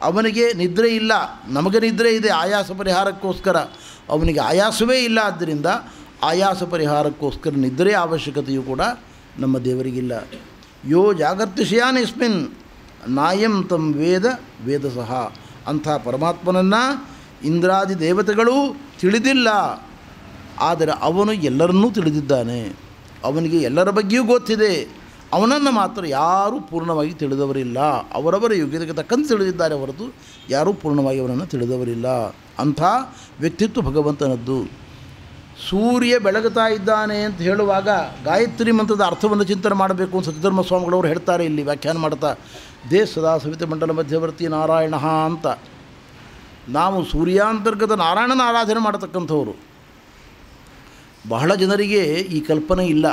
S1: ಅವನಿಗೆ ನಿದ್ರೆ ಇಲ್ಲ, ನಮಗೆ ನಿದ್ರೆ ಇದೆ ಆಯಾಸ ಪರಿಹಾರಕ್ಕೋಸ್ಕರ. ಅವನಿಗೆ ಆಯಾಸವೇ ಇಲ್ಲ. ಆದ್ದರಿಂದ ಆಯಾಸ ಪರಿಹಾರಕ್ಕೋಸ್ಕರ ನಿದ್ರೆಯ ಅವಶ್ಯಕತೆಯೂ ಕೂಡ ನಮ್ಮ ದೇವರಿಗಿಲ್ಲ. ಯೋ ಜಾಗರ್ತಿ ಶಯಾನೆ ಇಸ್ಮಿನ್ ನಾಯಂ ತಂ ವೇದ ವೇದಸಃ. ಅಂಥ ಪರಮಾತ್ಮನನ್ನು ಇಂದ್ರಾದಿ ದೇವತೆಗಳು ತಿಳಿದಿಲ್ಲ. ಆದರೆ ಅವನು ಎಲ್ಲರನ್ನೂ ತಿಳಿದಿದ್ದಾನೆ. ಅವನಿಗೆ ಎಲ್ಲರ ಬಗ್ಗೆಯೂ ಗೊತ್ತಿದೆ. ಅವನನ್ನು ಮಾತ್ರ ಯಾರೂ ಪೂರ್ಣವಾಗಿ ತಿಳಿದವರಿಲ್ಲ. ಅವರವರ ಯೋಗ್ಯತೆಗೆ ತಕ್ಕಂತೆ ತಿಳಿದಿದ್ದಾರೆ ಹೊರತು ಯಾರೂ ಪೂರ್ಣವಾಗಿ ಅವನನ್ನು ತಿಳಿದವರಿಲ್ಲ. ಅಂಥ ವ್ಯಕ್ತಿತ್ವ ಭಗವಂತನದ್ದು. ಸೂರ್ಯ ಬೆಳಗುತ್ತಾ ಇದ್ದಾನೆ ಅಂತ ಹೇಳುವಾಗ ಗಾಯತ್ರಿ ಮಂತ್ರದ ಅರ್ಥವನ್ನು ಚಿಂತನೆ ಮಾಡಬೇಕು ಅಂತ ಸತ್ಯಧರ್ಮ ಸ್ವಾಮಿಗಳವರು ಹೇಳ್ತಾರೆ ಇಲ್ಲಿ ವ್ಯಾಖ್ಯಾನ ಮಾಡ್ತಾ. ದೇ ಸದಾ ಸವಿತ ಮಂಡಲ ಮಧ್ಯವರ್ತಿ ನಾರಾಯಣ ಅಂತ. ನಾವು ಸೂರ್ಯಾಂತರ್ಗತ ನಾರಾಯಣನ ಆರಾಧನೆ ಮಾಡತಕ್ಕಂಥವ್ರು. ಬಹಳ ಜನರಿಗೆ ಈ ಕಲ್ಪನೆ ಇಲ್ಲ.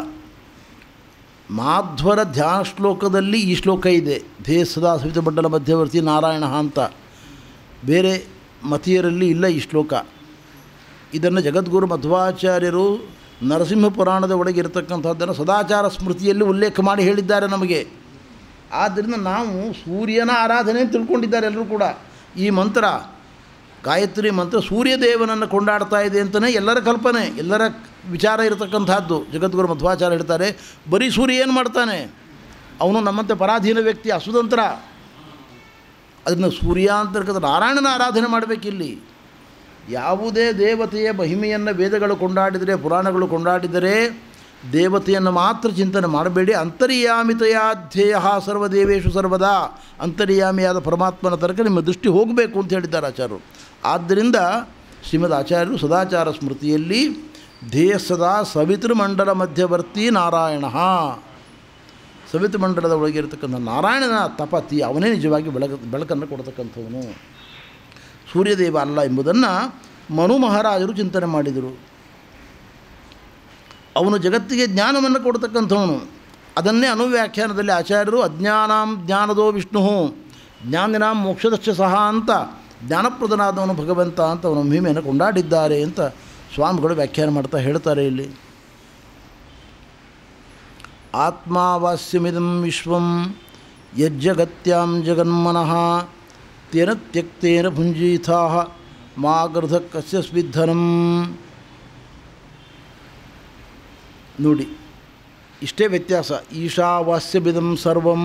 S1: ಮಾಧ್ವರ ಧ್ಯಾನ ಶ್ಲೋಕದಲ್ಲಿ ಈ ಶ್ಲೋಕ ಇದೆ, ಧೇ ಸದಾ ಸವಿತ ಮಂಡಲ ಮಧ್ಯವರ್ತಿ ನಾರಾಯಣ ಅಂತ. ಬೇರೆ ಮತೀಯರಲ್ಲಿ ಇಲ್ಲ ಈ ಶ್ಲೋಕ. ಇದನ್ನು ಜಗದ್ಗುರು ಮಧ್ವಾಚಾರ್ಯರು ನರಸಿಂಹ ಪುರಾಣದ ಒಳಗೆ ಇರತಕ್ಕಂಥದ್ದನ್ನು ಸದಾಚಾರ ಸ್ಮೃತಿಯಲ್ಲಿ ಉಲ್ಲೇಖ ಮಾಡಿ ಹೇಳಿದ್ದಾರೆ ನಮಗೆ. ಆದ್ದರಿಂದ ನಾವು ಸೂರ್ಯನ ಆರಾಧನೆ ಅಂತ ತಿಳ್ಕೊಂಡಿದ್ದಾರೆ ಎಲ್ಲರೂ ಕೂಡ. ಈ ಮಂತ್ರ ಗಾಯತ್ರಿ ಮಂತ್ರ ಸೂರ್ಯದೇವನನ್ನು ಕೊಂಡಾಡ್ತಾ ಇದೆ ಅಂತಲೇ ಎಲ್ಲರ ಕಲ್ಪನೆ, ಎಲ್ಲರ ವಿಚಾರ ಇರತಕ್ಕಂಥದ್ದು. ಜಗದ್ಗುರು ಮಧ್ವಾಚಾರ್ಯ ಹೇಳ್ತಾರೆ, ಬರೀ ಸೂರ್ಯ ಏನು ಮಾಡ್ತಾನೆ, ಅವನು ನಮ್ಮಂತೆ ಪರಾಧೀನ ವ್ಯಕ್ತಿ, ಅಸುತಂತ್ರ. ಅದನ್ನು ಸೂರ್ಯಾಂತರ್ಗತ ನಾರಾಯಣನ ಆರಾಧನೆ ಮಾಡಬೇಕಿಲ್ಲಿ. ಯಾವುದೇ ದೇವತೆಯ ಮಹಿಮೆಯನ್ನು ವೇದಗಳು ಕೊಂಡಾಡಿದರೆ, ಪುರಾಣಗಳು ಕೊಂಡಾಡಿದರೆ ದೇವತೆಯನ್ನು ಮಾತ್ರ ಚಿಂತನೆ ಮಾಡಬೇಡಿ. ಅಂತರ್ಯಾಮಿತಯಾಧ್ಯೇಯ ಸರ್ವದೇವೇಶು ಸರ್ವದಾ. ಅಂತರ್ಯಾಮಿಯಾದ ಪರಮಾತ್ಮನ ತನಕ ನಿಮ್ಮ ದೃಷ್ಟಿ ಹೋಗಬೇಕು ಅಂತ ಹೇಳಿದ್ದಾರೆ ಆಚಾರ್ಯರು. ಆದ್ದರಿಂದ ಶ್ರೀಮದ್ ಆಚಾರ್ಯರು ಸದಾಚಾರ ಸ್ಮೃತಿಯಲ್ಲಿ ಧ್ಯೇಯ ಸದಾ ಸವಿತೃಮಂಡಲ ಮಧ್ಯವರ್ತಿ ನಾರಾಯಣ. ಸವಿತೃಮಂಡಲದ ಒಳಗೆ ಇರತಕ್ಕಂಥ ನಾರಾಯಣನ ತಪತಿ, ಅವನೇ ನಿಜವಾಗಿ ಬೆಳಕನ್ನು ಕೊಡತಕ್ಕಂಥವನು, ಸೂರ್ಯದೇವ ಅಲ್ಲ ಎಂಬುದನ್ನು ಮನು ಮಹಾರಾಜರು ಚಿಂತನೆ ಮಾಡಿದರು. ಅವನು ಜಗತ್ತಿಗೆ ಜ್ಞಾನವನ್ನು ಕೊಡ್ತಕ್ಕಂಥವನು. ಅದನ್ನೇ ಅನುವ್ಯಾಖ್ಯಾನದಲ್ಲಿ ಆಚಾರ್ಯರು ಅಜ್ಞಾನಾಂ ಜ್ಞಾನದೋ ವಿಷ್ಣು ಜ್ಞಾನಿನಾಂ ಮೋಕ್ಷದಶ್ಚ ಸಹ ಅಂತ ಜ್ಞಾನಪ್ರದನಾದವನು ಭಗವಂತ ಅಂತ ಅವನ ಮಹಿಮೆಯನ್ನು ಕೊಂಡಾಡಿದ್ದಾರೆ ಅಂತ ಸ್ವಾಮಿಗಳು ವ್ಯಾಖ್ಯಾನ ಮಾಡ್ತಾ ಹೇಳ್ತಾರೆ ಇಲ್ಲಿ. ಆತ್ಮಾವಾಸ್ಯಮಿದಂ ವಿಶ್ವಂ ಯಜ್ಜಗತ್ಯಾಂ ಜಗನ್ಮನಃ ತೇನ ತ್ಯಕ್ತೇನ ಭುಂಜೀಥಾಃ ಮಾ ಗರ್ಧ ಕಸ್ಯ ಸ್ವಿಧನಂ. ನೋಡಿ, ಇಷ್ಟೇ ವ್ಯತ್ಯಾಸ. ಈಶಾವಾಸ್ಯಮಿದಂ ಸರ್ವಂ,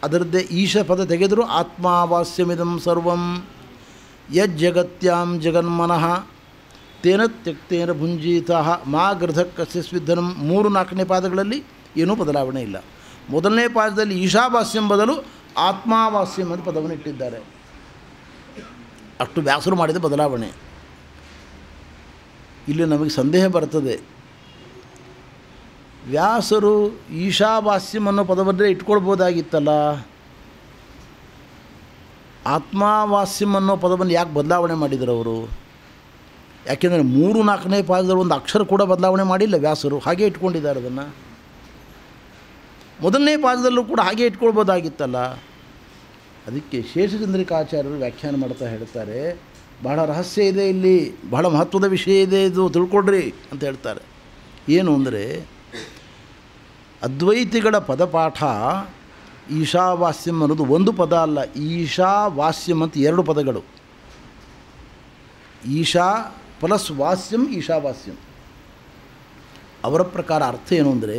S1: ಅದರದ್ದೇ ಈಶ ಪದ ತೆಗೆದರೂ ಆತ್ಮಾವಾಸ್ಯಮಿದಂ ಸರ್ವಂ ಯಜ್ಜಗತ್ಯಾಂ ಜಗನ್ಮನಃ ತೇನ ತ್ಯಕ್ತೇನ ಭುಂಜೀತಃ ಮಾ ಗರ್ಧ ಕಸ್ಯ ಸ್ವಿಧನಂ. 3-4ನೇ ಪಾದಗಳಲ್ಲಿ ಏನೂ ಬದಲಾವಣೆ ಇಲ್ಲ. ಮೊದಲನೇ ಪಾದದಲ್ಲಿ ಈಶಾವಾಸ್ಯಂ ಬದಲು ಆತ್ಮಾವಾಸ್ಯಂ ಅಂತ ಪದವನ್ನು ಇಟ್ಟಿದ್ದಾರೆ. ಅಷ್ಟು ವ್ಯಾಸರು ಮಾಡಿದ ಬದಲಾವಣೆ. ಇಲ್ಲಿ ನಮಗೆ ಸಂದೇಹ ಬರ್ತದೆ, ವ್ಯಾಸರು ಈಶಾವಾಸ್ಯಂ ಅನ್ನೋ ಪದವನ್ನೇ ಇಟ್ಕೊಳ್ಬೋದಾಗಿತ್ತಲ್ಲ, ಆತ್ಮಾವಾಸ್ಯಂ ಅನ್ನೋ ಪದವನ್ನು ಯಾಕೆ ಬದಲಾವಣೆ ಮಾಡಿದರು ಅವರು? ಯಾಕೆಂದರೆ 3-4ನೇ ಪಾದದಲ್ಲಿ ಒಂದು ಅಕ್ಷರ ಕೂಡ ಬದಲಾವಣೆ ಮಾಡಿಲ್ಲ ವ್ಯಾಸರು, ಹಾಗೆ ಇಟ್ಕೊಂಡಿದ್ದಾರೆ ಅದನ್ನು. ಮೊದಲನೇ ಪಾದದಲ್ಲೂ ಕೂಡ ಹಾಗೆ ಇಟ್ಕೊಳ್ಬೋದಾಗಿತ್ತಲ್ಲ. ಅದಕ್ಕೆ ಶೇಷಚಂದ್ರಿಕಾಚಾರ್ಯರು ವ್ಯಾಖ್ಯಾನ ಮಾಡ್ತಾ ಹೇಳ್ತಾರೆ, ಬಹಳ ರಹಸ್ಯ ಇದೆ ಇಲ್ಲಿ, ಬಹಳ ಮಹತ್ವದ ವಿಷಯ ಇದೆ ಇದು, ತಿಳ್ಕೊಡ್ರಿ ಅಂತ ಹೇಳ್ತಾರೆ. ಏನು ಅಂದರೆ, ಅದ್ವೈತಿಗಳ ಪದಪಾಠ ಈಶಾವಾಸ್ಯಂ ಅನ್ನೋದು ಒಂದು ಪದ ಅಲ್ಲ, ಈಶಾವಾಸ್ಯಂ ಅಂತ 2 ಪದಗಳು. ಈಶಾ ಪ್ಲಸ್ ವಾಸ್ಯಂ ಈಶಾವಾಸ್ಯಂ. ಅವರ ಪ್ರಕಾರ ಅರ್ಥ ಏನು ಅಂದರೆ,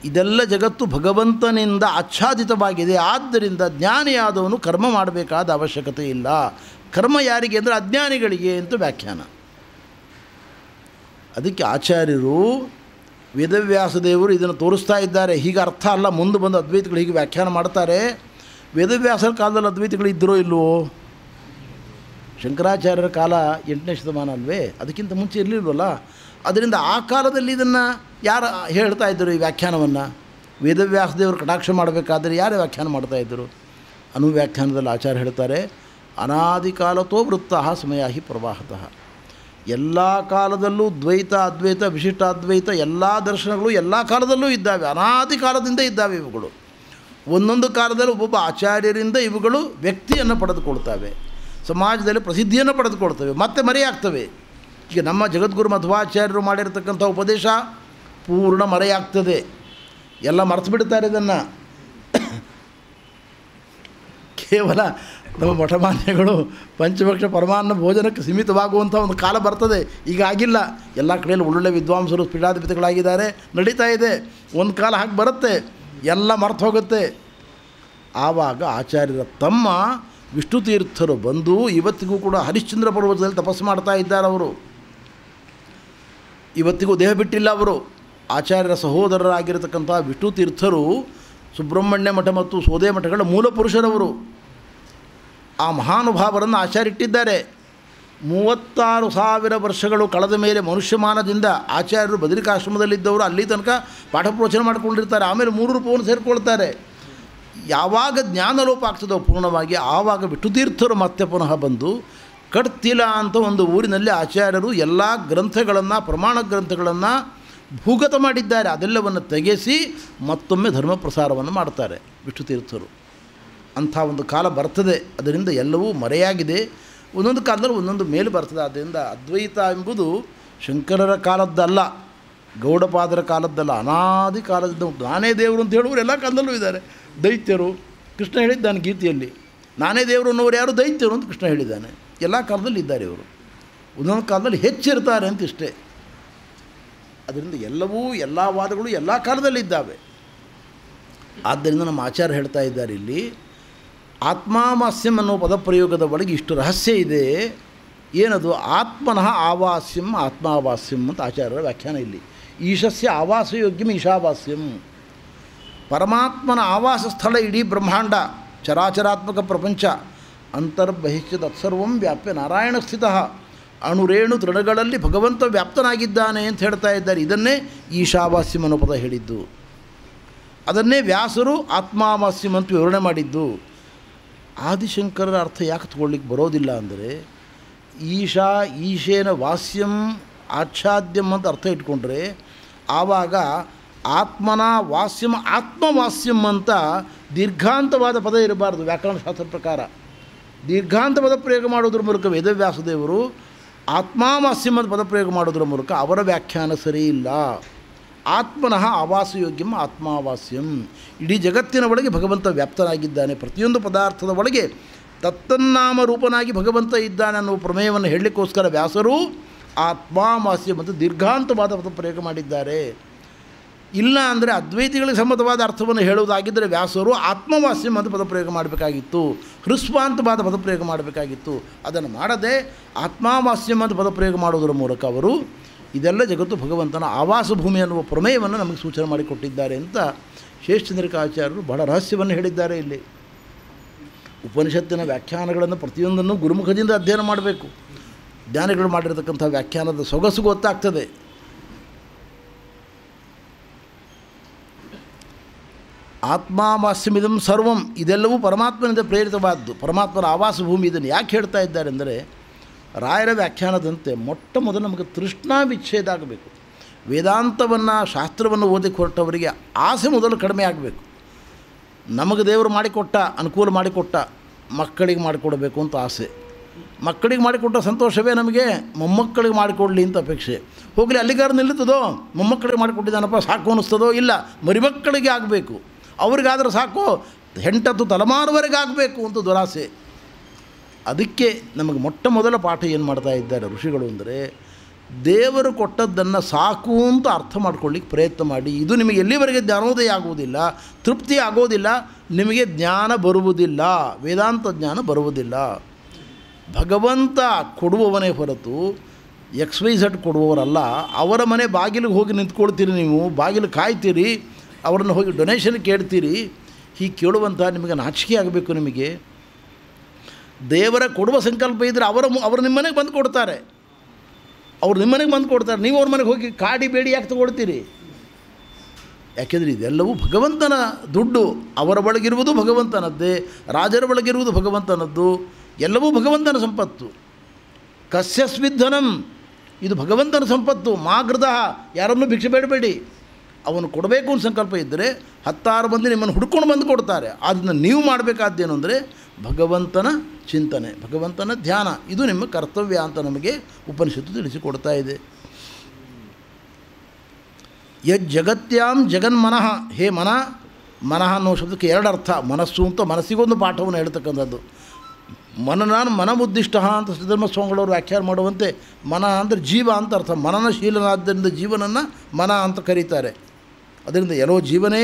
S1: ಇದೆಲ್ಲ ಜಗತ್ತು ಭಗವಂತನಿಂದ ಆಚ್ಛಾದಿತವಾಗಿದೆ, ಆದ್ದರಿಂದ ಜ್ಞಾನಿಯಾದವನು ಕರ್ಮ ಮಾಡಬೇಕಾದ ಅವಶ್ಯಕತೆ ಇಲ್ಲ. ಕರ್ಮ ಯಾರಿಗೆ ಅಂದರೆ ಅಜ್ಞಾನಿಗಳಿಗೆ ಅಂತ ವ್ಯಾಖ್ಯಾನ. ಅದಕ್ಕೆ ಆಚಾರ್ಯರು ವೇದವ್ಯಾಸದೇವರು ಇದನ್ನು ತೋರಿಸ್ತಾ ಇದ್ದಾರೆ. ಹೀಗೆ ಅರ್ಥ ಅಲ್ಲ, ಮುಂದೆ ಬಂದು ಅದ್ವೈತಗಳು ಹೀಗೆ ವ್ಯಾಖ್ಯಾನ ಮಾಡ್ತಾರೆ. ವೇದವ್ಯಾಸರ ಕಾಲದಲ್ಲಿ ಅದ್ವೈತಗಳು ಇದ್ದರೋ ಇಲ್ಲವೋ? ಶಂಕರಾಚಾರ್ಯರ ಕಾಲ 8ನೇ ಶತಮಾನ ಅಲ್ವೇ, ಅದಕ್ಕಿಂತ ಮುಂಚೆ ಇರಲಿಲ್ವಲ್ಲ. ಅದರಿಂದ ಆ ಕಾಲದಲ್ಲಿ ಇದನ್ನು ಯಾರು ಹೇಳ್ತಾ ಇದ್ದರು ಈ ವ್ಯಾಖ್ಯಾನವನ್ನು? ವೇದವ್ಯಾಸದೇವರು ಕಟಾಕ್ಷ ಮಾಡಬೇಕಾದ್ರೆ ಯಾರು ವ್ಯಾಖ್ಯಾನ ಮಾಡ್ತಾಯಿದ್ದರು? ಅನುವ್ಯಾಖ್ಯಾನದಲ್ಲಿ ಆಚಾರ್ಯ ಹೇಳ್ತಾರೆ, ಅನಾದಿ ಕಾಲತೋ ವೃತ್ತಃ ಸಮಯ ಹಿ ಪ್ರವಾಹತಃ. ಎಲ್ಲ ಕಾಲದಲ್ಲೂ ದ್ವೈತ ಅದ್ವೈತ ವಿಶಿಷ್ಟಾದ್ವೈತ ಎಲ್ಲ ದರ್ಶನಗಳು ಎಲ್ಲ ಕಾಲದಲ್ಲೂ ಇದ್ದಾವೆ, ಅನಾದಿ ಕಾಲದಿಂದ ಇದ್ದಾವೆ ಇವುಗಳು. ಒಂದೊಂದು ಕಾಲದಲ್ಲಿ ಒಬ್ಬೊಬ್ಬ ಆಚಾರ್ಯರಿಂದ ಇವುಗಳು ವ್ಯಕ್ತಿಯನ್ನು ಪಡೆದುಕೊಳ್ತವೆ, ಸಮಾಜದಲ್ಲಿ ಪ್ರಸಿದ್ಧಿಯನ್ನು ಪಡೆದುಕೊಳ್ತವೆ, ಮತ್ತೆ ಮರೆಯಾಗ್ತವೆ. ಈಗ ನಮ್ಮ ಜಗದ್ಗುರು ಮಧ್ವಾಚಾರ್ಯರು ಮಾಡಿರ್ತಕ್ಕಂಥ ಉಪದೇಶ ಪೂರ್ಣ ಮರೆಯಾಗ್ತದೆ, ಎಲ್ಲ ಮರೆತು ಬಿಡ್ತಾರೆ ಇದನ್ನು. ಕೇವಲ ನಮ್ಮ ಮಠಮಾನ್ಯಗಳು ಪಂಚಭಕ್ಷ ಪರಮಾನ್ನ ಭೋಜನಕ್ಕೆ ಸೀಮಿತವಾಗುವಂಥ ಒಂದು ಕಾಲ ಬರ್ತದೆ. ಈಗ ಆಗಿಲ್ಲ, ಎಲ್ಲ ಕಡೆಯಲ್ಲಿ ಒಳ್ಳೊಳ್ಳೆ ವಿದ್ವಾಂಸರು ಪೀಠಾಧಿಪತಿಗಳಾಗಿದ್ದಾರೆ, ನಡೀತಾ ಇದೆ. ಒಂದು ಕಾಲ ಹಾಗೆ ಬರುತ್ತೆ, ಎಲ್ಲ ಮರೆತು ಹೋಗುತ್ತೆ. ಆವಾಗ ಆಚಾರ್ಯರ ತಮ್ಮ ವಿಷ್ಣು ತೀರ್ಥರು ಬಂದು ಇವತ್ತಿಗೂ ಕೂಡ ಹರಿಶ್ಚಂದ್ರ ಪರ್ವತದಲ್ಲಿ ತಪಸ್ಸು ಮಾಡ್ತಾ ಇದ್ದಾರೆ. ಅವರು ಇವತ್ತಿಗೂ ದೇಹ ಬಿಟ್ಟಿಲ್ಲ. ಅವರು ಆಚಾರ್ಯರ ಸಹೋದರರಾಗಿರತಕ್ಕಂಥ ವಿಷ್ಣು ತೀರ್ಥರು ಸುಬ್ರಹ್ಮಣ್ಯ ಮಠ ಮತ್ತು ಸೋದೆ ಮಠಗಳ ಮೂಲ ಪುರುಷರವರು. ಆ ಮಹಾನುಭಾವರನ್ನು ಆಚಾರ್ಯ ಇಟ್ಟಿದ್ದಾರೆ. 36,000 ವರ್ಷಗಳು ಕಳೆದ ಮೇಲೆ ಮನುಷ್ಯಮಾನದಿಂದ ಆಚಾರ್ಯರು ಬದರಿಕಾಶ್ರಮದಲ್ಲಿದ್ದವರು ಅಲ್ಲಿ ತನಕ ಪಾಠ ಪ್ರವಚನ ಮಾಡಿಕೊಂಡಿರ್ತಾರೆ. ಆಮೇಲೆ 3 ರೂಪವನ್ನು ಸೇರಿಕೊಳ್ತಾರೆ. ಯಾವಾಗ ಜ್ಞಾನಲೋಪ ಆಗ್ತದೋ ಪೂರ್ಣವಾಗಿ, ಆವಾಗ ವಿಷ್ಣುತೀರ್ಥರು ಮತ್ತೆ ಪುನಃ ಬಂದು ಕಡ್ತಿಲ ಅಂತ ಒಂದು ಊರಿನಲ್ಲಿ ಆಚಾರ್ಯರು ಎಲ್ಲ ಗ್ರಂಥಗಳನ್ನು, ಪ್ರಮಾಣ ಗ್ರಂಥಗಳನ್ನು ಭೂಗತ ಮಾಡಿದ್ದಾರೆ. ಅದೆಲ್ಲವನ್ನು ತೆಗೆಸಿ ಮತ್ತೊಮ್ಮೆ ಧರ್ಮ ಪ್ರಸಾರವನ್ನು ಮಾಡ್ತಾರೆ ವಿಷ್ಣುತೀರ್ಥರು. ಅಂಥ ಒಂದು ಕಾಲ ಬರ್ತದೆ. ಅದರಿಂದ ಎಲ್ಲವೂ ಮರೆಯಾಗಿದೆ. ಒಂದೊಂದು ಕಾಲದಲ್ಲಿ ಒಂದೊಂದು ಮೇಲೆ ಬರ್ತದೆ. ಆದ್ದರಿಂದ ಅದ್ವೈತ ಎಂಬುದು ಶಂಕರರ ಕಾಲದ್ದಲ್ಲ, ಗೌಡಪಾದರ ಕಾಲದ್ದಲ್ಲ, ಅನಾದಿ ಕಾಲದಿಂದ ಉಂಟು. ನಾನೇ ದೇವರು ಅಂತ ಹೇಳುವರು ಎಲ್ಲ ಕಾಲದಲ್ಲೂ ಇದ್ದಾರೆ. ದೈತ್ಯರು, ಕೃಷ್ಣ ಹೇಳಿದ್ದಾನೆ ಗೀತೆಯಲ್ಲಿ, ನಾನೇ ದೇವರು ಅನ್ನೋರು ಯಾರು? ದೈತ್ಯರು ಅಂತ ಕೃಷ್ಣ ಹೇಳಿದ್ದಾನೆ. ಎಲ್ಲ ಕಾಲದಲ್ಲಿ ಇದ್ದಾರೆ ಇವರು. ಒಂದೊಂದು ಕಾಲದಲ್ಲಿ ಹೆಚ್ಚಿರ್ತಾರೆ ಅಂತ ಇಷ್ಟೇ. ಅದರಿಂದ ಎಲ್ಲವೂ, ಎಲ್ಲ ವಾದಗಳು ಎಲ್ಲ ಕಾಲದಲ್ಲಿ ಇದ್ದಾವೆ. ಆದ್ದರಿಂದ ನಮ್ಮ ಆಚಾರ್ಯ ಹೇಳ್ತಾ ಇದ್ದಾರೆ ಇಲ್ಲಿ, ಆತ್ಮಾವಾಸ್ಯಂ ಅನ್ನೋ ಪದಪ್ರಯೋಗದ ಒಳಗೆ ಇಷ್ಟು ರಹಸ್ಯ ಇದೆ. ಏನದು? ಆತ್ಮನಃ ಆವಾಸ್ಯಂ ಆತ್ಮಾವಾಸ್ಯಂ ಅಂತ ಆಚಾರ್ಯರ ವ್ಯಾಖ್ಯಾನ ಇಲ್ಲಿ. ಈಶಸ್ಯ ಆವಾಸಯೋಗ್ಯಂ ಈಶಾವಾಸ್ಯಂ. ಪರಮಾತ್ಮನ ಆವಾಸ ಸ್ಥಳ ಇಡೀ ಬ್ರಹ್ಮಾಂಡ, ಚರಾಚರಾತ್ಮಕ ಪ್ರಪಂಚ. ಅಂತರ್ಬಹಿಷ್ಯ ತತ್ಸರ್ವಂ ವ್ಯಾಪ್ಯ ನಾರಾಯಣ ಸ್ಥಿತಃ. ಅಣುರೇಣು ತೃಣಗಳಲ್ಲಿ ಭಗವಂತ ವ್ಯಾಪ್ತನಾಗಿದ್ದಾನೆ ಅಂತ ಹೇಳ್ತಾ ಇದ್ದಾರೆ. ಇದನ್ನೇ ಈಶಾವಾಸ್ಯಂ ಅನ್ನೋ ಪದ ಹೇಳಿದ್ದು. ಅದನ್ನೇ ವ್ಯಾಸರು ಆತ್ಮಾವಾಸ್ಯಂ ಅಂತ ವಿವರಣೆ ಮಾಡಿದ್ದು. ಆದಿಶಂಕರರ ಅರ್ಥ ಯಾಕೆ ತಗೊಳ್ಳಿಕ್ಕೆ ಬರೋದಿಲ್ಲ ಅಂದರೆ, ಈಶಾ ಈಶೇನ ವಾಸ್ಯಂ ಆಚ್ಛಾದ್ಯಂ ಅಂತ ಅರ್ಥ ಇಟ್ಕೊಂಡ್ರೆ ಆವಾಗ ಆತ್ಮನ ವಾಸ್ಯಂ ಆತ್ಮವಾಸ್ಯಂ ಅಂತ ದೀರ್ಘಾಂತವಾದ ಪದ ಇರಬಾರ್ದು. ವ್ಯಾಕರಣಶಾಸ್ತ್ರ ಪ್ರಕಾರ ದೀರ್ಘಾಂತ ಪದ ಪ್ರಯೋಗ ಮಾಡೋದ್ರ ಮೂಲಕ ವೇದವ್ಯಾಸದೇವರು ಆತ್ಮಾವಾಸ್ಯಂ ಅಂತ ಪದ ಪ್ರಯೋಗ ಮಾಡೋದ್ರ ಮೂಲಕ ಅವರ ವ್ಯಾಖ್ಯಾನ ಸರಿ ಇಲ್ಲ. ಆತ್ಮನಃ ಆವಾಸಯೋಗ್ಯಂ ಆತ್ಮಾವಾಸ್ಯಂ. ಇಡೀ ಜಗತ್ತಿನ ಒಳಗೆ ಭಗವಂತ ವ್ಯಾಪ್ತನಾಗಿದ್ದಾನೆ. ಪ್ರತಿಯೊಂದು ಪದಾರ್ಥದ ಒಳಗೆ ತತ್ತನ್ನಾಮ ರೂಪನಾಗಿ ಭಗವಂತ ಇದ್ದಾನೆ ಅನ್ನೋ ಪ್ರಮೇಯವನ್ನು ಹೇಳಲಿಕ್ಕೋಸ್ಕರ ವ್ಯಾಸರು ಆತ್ಮಾವಾಸ್ಯಂ ಮತ್ತು ದೀರ್ಘಾಂತವಾದ ಪದ ಪ್ರಯೋಗ ಮಾಡಿದ್ದಾರೆ. ಇಲ್ಲ ಅಂದರೆ ಅದ್ವೈತಿಗಳಿಗೆ ಸಮ್ಮತವಾದ ಅರ್ಥವನ್ನು ಹೇಳುವುದಾಗಿದ್ದರೆ ವ್ಯಾಸರು ಆತ್ಮವಾಸ್ಯಂ ಅಂತ ಪದಪ್ರಯೋಗ ಮಾಡಬೇಕಾಗಿತ್ತು, ಹೃಸ್ವಾಂತವಾದ ಪದಪ್ರಯೋಗ ಮಾಡಬೇಕಾಗಿತ್ತು. ಅದನ್ನು ಮಾಡದೆ ಆತ್ಮಾವಾಸ್ಯಂ ಅಂತ ಪದಪ್ರಯೋಗ ಮಾಡೋದರ ಮೂಲಕ ಅವರು ಇದೆಲ್ಲ ಜಗತ್ತು ಭಗವಂತನ ಆವಾಸ ಭೂಮಿ ಅನ್ನುವ ಪ್ರಮೇಯವನ್ನು ನಮಗೆ ಸೂಚನೆ ಮಾಡಿಕೊಟ್ಟಿದ್ದಾರೆ ಅಂತ ಶೇಷಚಂದ್ರಿಕಾಚಾರ್ಯರು ಬಹಳ ರಹಸ್ಯವನ್ನು ಹೇಳಿದ್ದಾರೆ. ಇಲ್ಲಿ ಉಪನಿಷತ್ತಿನ ವ್ಯಾಖ್ಯಾನಗಳನ್ನು ಪ್ರತಿಯೊಂದನ್ನು ಗುರುಮುಖದಿಂದ ಅಧ್ಯಯನ ಮಾಡಬೇಕು. ಜ್ಞಾನಿಗಳು ಮಾಡಿರತಕ್ಕಂಥ ವ್ಯಾಖ್ಯಾನದ ಸೊಗಸು ಗೊತ್ತಾಗ್ತದೆ. ಆತ್ಮಾವಾಸ್ಯಮಿದಂ ಸರ್ವಂ, ಇದೆಲ್ಲವೂ ಪರಮಾತ್ಮನಿಂದ ಪ್ರೇರಿತವಾದ್ದು, ಪರಮಾತ್ಮನ ಆವಾಸ ಭೂಮಿ. ಇದನ್ನು ಯಾಕೆ ಹೇಳ್ತಾ ಇದ್ದಾರೆ ಅಂದರೆ, ರಾಯರ ವ್ಯಾಖ್ಯಾನದಂತೆ ಮೊಟ್ಟ ಮೊದಲು ನಮಗೆ ತೃಷ್ಣಾ ವಿಚ್ಛೇದ ಆಗಬೇಕು. ವೇದಾಂತವನ್ನು ಶಾಸ್ತ್ರವನ್ನು ಓದಕ್ಕೆ ಹೊರಟವರಿಗೆ ಆಸೆ ಮೊದಲು ಕಡಿಮೆ ಆಗಬೇಕು. ನಮಗೆ ದೇವರು ಮಾಡಿಕೊಟ್ಟ, ಅನುಕೂಲ ಮಾಡಿಕೊಟ್ಟ, ಮಕ್ಕಳಿಗೆ ಮಾಡಿಕೊಡಬೇಕು ಅಂತ ಆಸೆ. ಮಕ್ಕಳಿಗೆ ಮಾಡಿಕೊಟ್ಟ ಸಂತೋಷವೇ ನಮಗೆ ಮೊಮ್ಮಕ್ಕಳಿಗೆ ಮಾಡಿಕೊಡಲಿ ಅಂತ ಅಪೇಕ್ಷೆ. ಹೋಗಲಿ ಅಲ್ಲಿಗಾರ ನಿಲ್ಲುತ್ತದೋ, ಮೊಮ್ಮಕ್ಕಳಿಗೆ ಮಾಡಿಕೊಟ್ಟಿದ್ದಾನಪ್ಪ ಸಾಕು ಅನ್ನಿಸ್ತದೋ? ಇಲ್ಲ, ಮರಿಮಕ್ಕಳಿಗೆ ಆಗಬೇಕು, ಅವ್ರಿಗಾದ್ರೆ ಸಾಕು, 8 ತಲೆಮಾರುವರೆಗೆ ಆಗಬೇಕು ಅಂತ ದುರಾಸೆ. ಅದಕ್ಕೆ ನಮಗೆ ಮೊಟ್ಟ ಮೊದಲ ಪಾಠ ಏನು ಮಾಡ್ತಾ ಇದ್ದಾರೆ ಋಷಿಗಳು ಅಂದರೆ, ದೇವರು ಕೊಟ್ಟದ್ದನ್ನು ಸಾಕು ಅಂತ ಅರ್ಥ ಮಾಡ್ಕೊಳ್ಳಿಕ್ಕೆ ಪ್ರಯತ್ನ ಮಾಡಿ. ಇದು ನಿಮಗೆ ಎಲ್ಲಿವರೆಗೆ ಜ್ಞಾನೋದಯ ಆಗುವುದಿಲ್ಲ, ತೃಪ್ತಿ ಆಗೋದಿಲ್ಲ, ನಿಮಗೆ ಜ್ಞಾನ ಬರುವುದಿಲ್ಲ, ವೇದಾಂತ ಜ್ಞಾನ ಬರುವುದಿಲ್ಲ. ಭಗವಂತ ಕೊಡುವವನೇ ಹೊರತು XYZ ಕೊಡುವವರಲ್ಲ. ಅವರ ಮನೆ ಬಾಗಿಲಿಗೆ ಹೋಗಿ ನಿಂತ್ಕೊಳ್ತೀರಿ, ನೀವು ಬಾಗಿಲು ಕಾಯ್ತೀರಿ, ಅವರನ್ನು ಹೋಗಿ ಡೊನೇಷನ್ ಕೇಳ್ತೀರಿ. ಹೀಗೆ ಕೇಳುವಂಥ ನಿಮಗೆ ನಾಚಿಕೆ ಆಗಬೇಕು. ನಿಮಗೆ ದೇವರ ಕೊಡುವ ಸಂಕಲ್ಪ ಇದ್ದರೆ ಅವರು ನಿಮ್ಮ ಮನೆಗೆ ಬಂದು ಕೊಡ್ತಾರೆ, ಅವ್ರು ನಿಮ್ಮ ಮನೆಗೆ ಬಂದು ಕೊಡ್ತಾರೆ. ನೀವು ಅವ್ರ ಮನೆಗೆ ಹೋಗಿ ಕಾಡಿ ಬೇಡಿ ಯಾಕೆ ತಗೊಳ್ತೀರಿ? ಯಾಕೆಂದರೆ ಇದೆಲ್ಲವೂ ಭಗವಂತನ ದುಡ್ಡು. ಅವರ ಒಳಗಿರುವುದು ಭಗವಂತನದ್ದೇ, ರಾಜರ ಒಳಗಿರುವುದು ಭಗವಂತನದ್ದು, ಎಲ್ಲವೂ ಭಗವಂತನ ಸಂಪತ್ತು. ಕಸ್ಯಸ್ವಿಧನಂ, ಇದು ಭಗವಂತನ ಸಂಪತ್ತು. ಮಾಗೃದ, ಯಾರನ್ನೂ ಭಿಕ್ಷೆ ಬೇಡಬೇಡಿ. ಅವನು ಕೊಡಬೇಕು ಅಂತ ಸಂಕಲ್ಪ ಇದ್ದರೆ 10 ಮಂದಿ ನಿಮ್ಮನ್ನು ಹುಡ್ಕೊಂಡು ಬಂದು ಕೊಡ್ತಾರೆ. ಆದ್ದರಿಂದ ನೀವು ಮಾಡಬೇಕಾದ್ದೇನು ಅಂದರೆ ಭಗವಂತನ ಚಿಂತನೆ, ಭಗವಂತನ ಧ್ಯಾನ, ಇದು ನಿಮ್ಮ ಕರ್ತವ್ಯ ಅಂತ ನಮಗೆ ಉಪನಿಷತ್ತು ತಿಳಿಸಿಕೊಡ್ತಾ ಇದೆ. ಜಗತ್ಯಾಂ ಜಗನ್ಮನಃ, ಹೇ ಮನಃ ಅನ್ನೋ ಶಬ್ದಕ್ಕೆ 2 ಅರ್ಥ. ಮನಸ್ಸು ಅಂತ ಮನಸ್ಸಿಗೊಂದು ಪಾಠವನ್ನು ಹೇಳ್ತಕ್ಕಂಥದ್ದು. ನಾನು ಮನಮುದ್ದಿಷ್ಟ ಅಂತ ಶ್ರೀಧರ್ಮ ಸ್ವಾಮಿಗಳವರು ವ್ಯಾಖ್ಯಾನ ಮಾಡುವಂತೆ, ಮನ ಅಂದರೆ ಜೀವ ಅಂತ ಅರ್ಥ. ಮನನಶೀಲನಾದ್ದರಿಂದ ಜೀವನನ್ನು ಮನ ಅಂತ ಕರೀತಾರೆ. ಅದರಿಂದ ಎಲ್ಲೋ ಜೀವನೇ